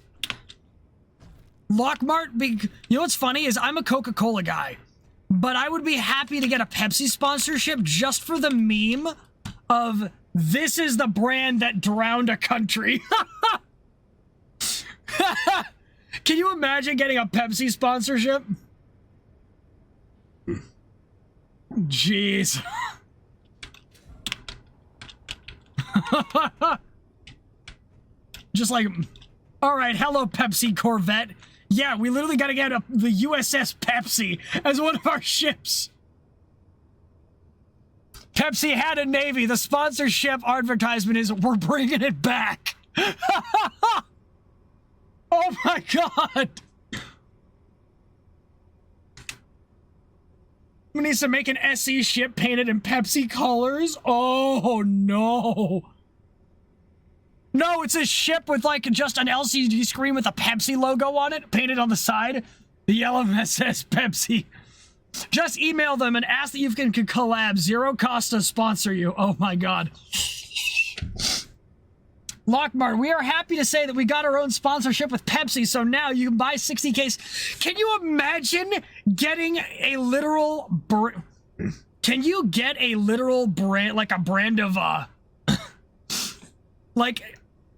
Lockmart, you know what's funny is I'm a Coca-Cola guy, but I would be happy to get a Pepsi sponsorship just for the meme of this is the brand that drowned a country. Can you imagine getting a Pepsi sponsorship? Jeez. Just like, all right, hello, Pepsi Corvette. Yeah, we literally got to get the USS Pepsi as one of our ships. Pepsi had a Navy. The sponsorship advertisement is, we're bringing it back. Oh my God. We need to make an SE ship painted in Pepsi colors. Oh no. No, it's a ship with like just an LCD screen with a Pepsi logo on it, painted on the side. The yellow SS Pepsi. Just email them and ask that you can collab. Zero cost to sponsor you. Oh my God. Lockmart, we are happy to say that we got our own sponsorship with Pepsi, so now you can buy 60 case. Can you imagine getting a literal Can you get a literal brand, like a brand of, like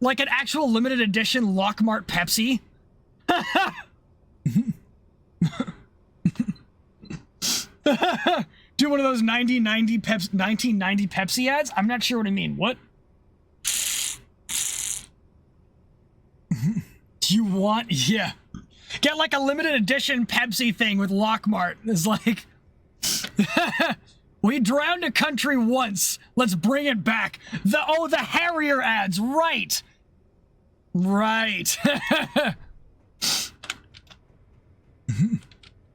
an actual limited edition Lockmart Pepsi? Do one of those 1990 Pepsi ads? I'm not sure what I mean. What? You want? Yeah. Get like a limited edition Pepsi thing with Lockmart. It's like, we drowned a country once. Let's bring it back. The Harrier ads. Right. Right.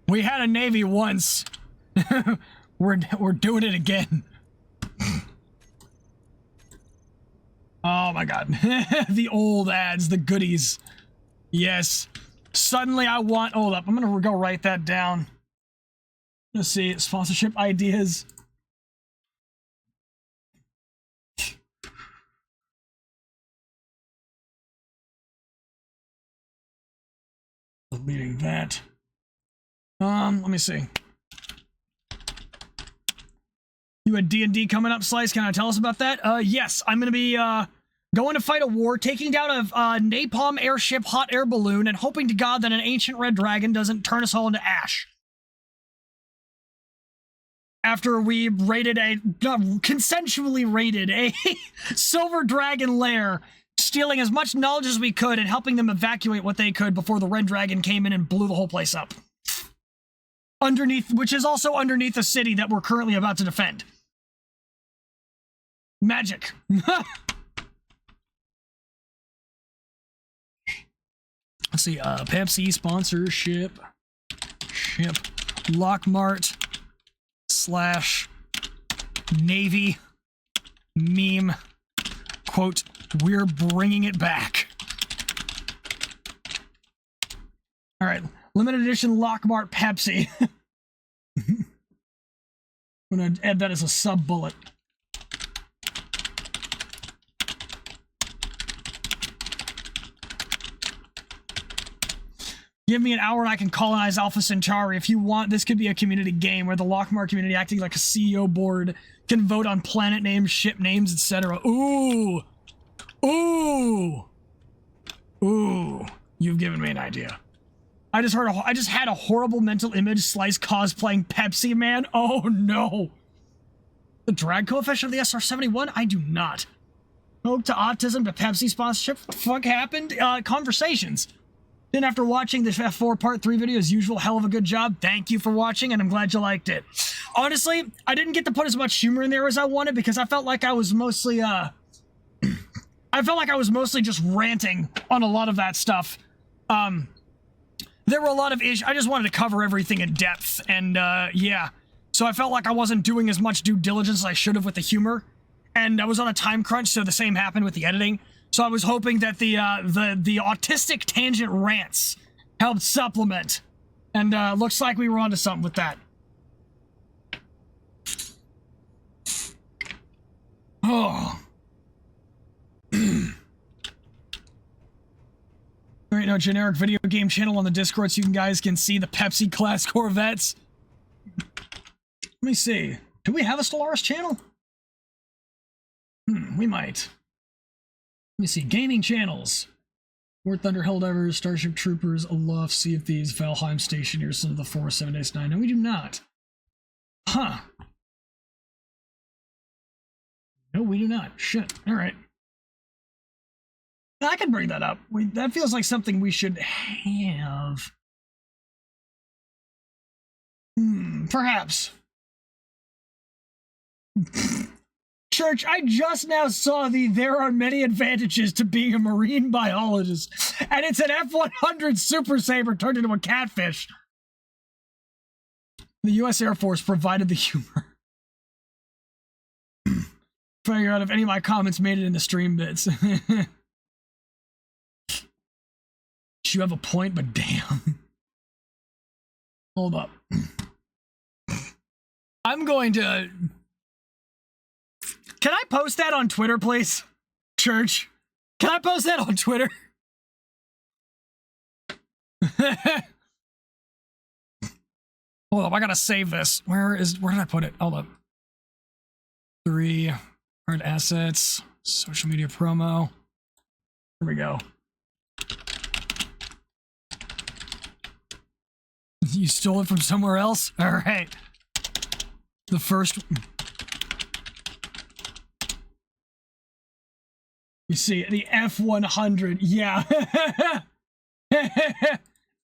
We had a Navy once. We're doing it again. Oh my God. The old ads, the goodies. Yes. Suddenly I want... Hold up. I'm going to go write that down. Let's see. Sponsorship ideas. Deleting that. Let me see. You had D&D coming up, Slice. Can I tell us about that? Yes. I'm going to be, going to fight a war, taking down a napalm airship hot air balloon, and hoping to God that an ancient red dragon doesn't turn us all into ash. After we consensually raided a silver dragon lair, stealing as much knowledge as we could and helping them evacuate what they could before the red dragon came in and blew the whole place up. Which is also underneath the city that we're currently about to defend. Magic. Let's see, Pepsi sponsorship, ship, Lockmart / Navy meme, quote, we're bringing it back. All right, limited edition Lockmart Pepsi. I'm gonna add that as a sub-bullet. Give me an hour and I can colonize Alpha Centauri. If you want, this could be a community game where the Lockmart community, acting like a CEO board, can vote on planet names, ship names, etc. Ooh! Ooh! Ooh! You've given me an idea. I just had a horrible mental image. Slice cosplaying Pepsi Man. Oh no! The drag coefficient of the SR-71? I do not. Hope to autism to Pepsi sponsorship. What the fuck happened? Conversations. Then after watching the F4 Part 3 video, as usual, hell of a good job. Thank you for watching, and I'm glad you liked it. Honestly, I didn't get to put as much humor in there as I wanted because I felt like I was mostly, I felt like I was mostly just ranting on a lot of that stuff. There were a lot of issues. I just wanted to cover everything in depth, and, yeah. so I felt like I wasn't doing as much due diligence as I should have with the humor, and I was on a time crunch, so the same happened with the editing. So I was hoping that the autistic tangent rants helped supplement, and looks like we were onto something with that. Oh. Alright, no generic video game channel on the Discord so you guys can see the Pepsi class Corvettes. Let me see. Do we have a Stellaris channel? We might. Let me see. Gaming channels. War Thunder, Helldivers, Starship Troopers, Aloft, Sea of Thieves, Valheim, Stationers, Son of the Forest, 7 Days 9. No, we do not. Huh. No, we do not. Shit. Alright. I can bring that up. That feels like something we should have. Perhaps. Church, I just now saw there are many advantages to being a marine biologist, and it's an F-100 Super Saber turned into a catfish. The U.S. Air Force provided the humor. Figure out if any of my comments made it in the stream bits. You have a point, but damn. Hold up. I'm going to... Can I post that on Twitter, please? Church? Can I post that on Twitter? Hold up, I gotta save this. Where did I put it? Hold up. 3, current assets, social media promo. Here we go. You stole it from somewhere else? All right. The first... You see, the F-100. Yeah.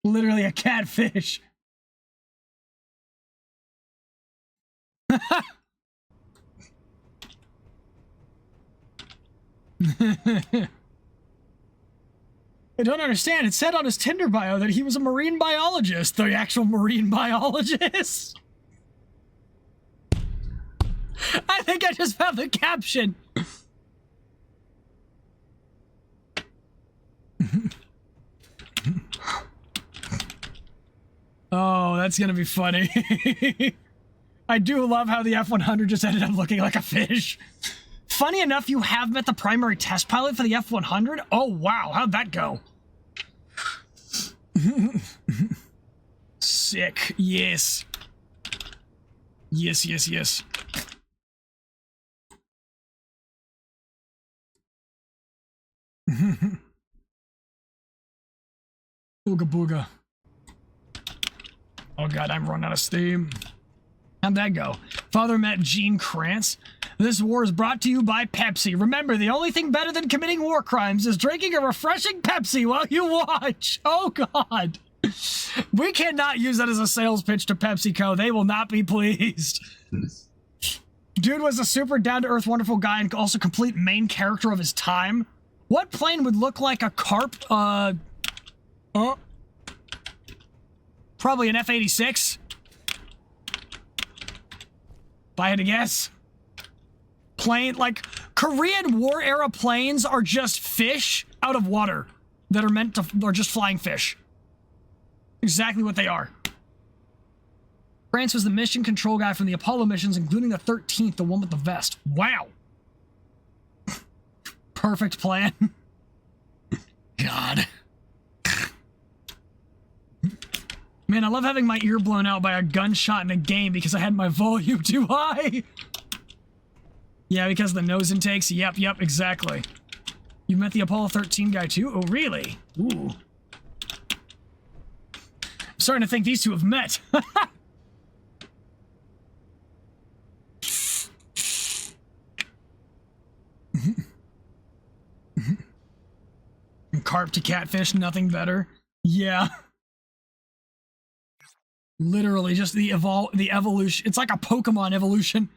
Literally a catfish. I don't understand. It said on his Tinder bio that he was a marine biologist. The actual marine biologist. I think I just found the caption. Oh, that's gonna be funny. I do love how the F-100 just ended up looking like a fish. Funny enough, you have met the primary test pilot for the F-100? Oh, wow. How'd that go? Sick. Yes. Yes, yes, yes. Booga booga. Oh god, I'm running out of steam. How'd that go? Father met Gene Kranz. This war is brought to you by Pepsi. Remember, the only thing better than committing war crimes is drinking a refreshing Pepsi while you watch. Oh god. We cannot use that as a sales pitch to PepsiCo. They will not be pleased. Dude was a super down-to-earth wonderful guy and also complete main character of his time. What plane would look like a carp? Probably an F-86. If I had to guess. Plane, like, Korean War era planes are just fish out of water that are meant to, are just flying fish. Exactly what they are. France was the mission control guy from the Apollo missions, including the 13th, the one with the vest. Wow. Perfect plan. God. Man, I love having my ear blown out by a gunshot in a game because I had my volume too high. Yeah, because of the nose intakes. Yep, exactly. You met the Apollo 13 guy too? Oh, really? Ooh. I'm starting to think these two have met. Carp to catfish, nothing better. Yeah. Literally, just the evolution. It's like a Pokemon evolution.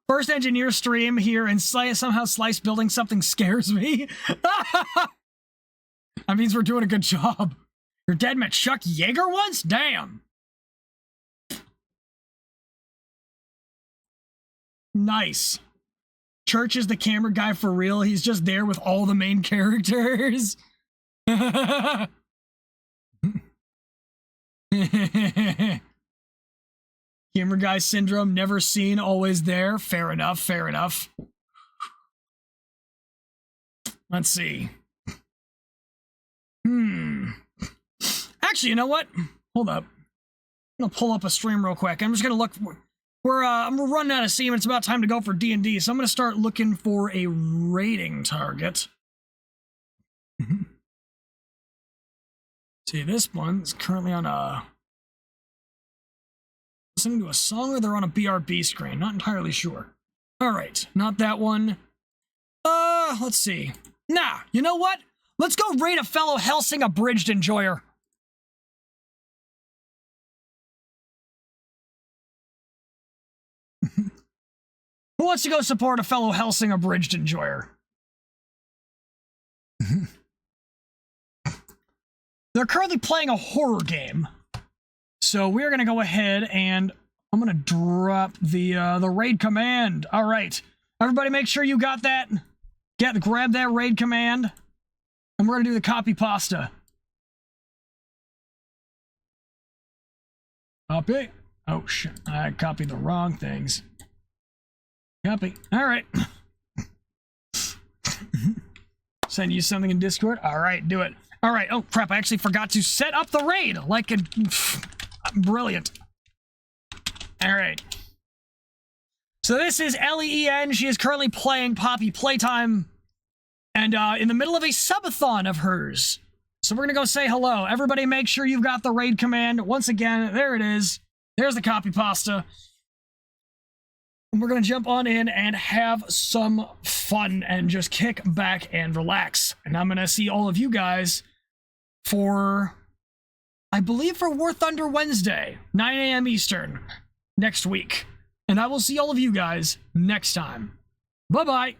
First engineer stream here, and somehow Slice building something scares me. That means we're doing a good job. Your dad met Chuck Yeager once? Damn. Nice. Church is the camera guy for real. He's just there with all the main characters. Camera guy syndrome, never seen, always there. Fair enough, fair enough. Let's see. Actually, you know what? Hold up. I'm gonna pull up a stream real quick. I'm just gonna look. I'm running out of steam. It's about time to go for D&D, so I'm gonna start looking for a rating target. See, this one's currently on listening to a song, or they're on a BRB screen. Not entirely sure. All right, not that one. Let's see. Nah, you know what? Let's go rate a fellow Helsing abridged enjoyer. Who wants to go support a fellow Helsing abridged enjoyer? They're currently playing a horror game. So we're going to go ahead and I'm going to drop the raid command. All right. Everybody make sure you got that. Grab that raid command. And we're going to do the copy pasta. Copy. Oh, shit. I copied the wrong things. Copy. All right. Send you something in Discord. All right, do it. All right. Oh, crap. I actually forgot to set up the raid. Like a... Brilliant. All right. So this is Len. She is currently playing Poppy Playtime. And in the middle of a subathon of hers. So we're going to go say hello. Everybody make sure you've got the raid command. Once again, there it is. There's the copy pasta. And we're going to jump on in and have some fun and just kick back and relax. And I'm going to see all of you guys for, I believe, for War Thunder Wednesday, 9 a.m. Eastern, next week. And I will see all of you guys next time. Bye-bye.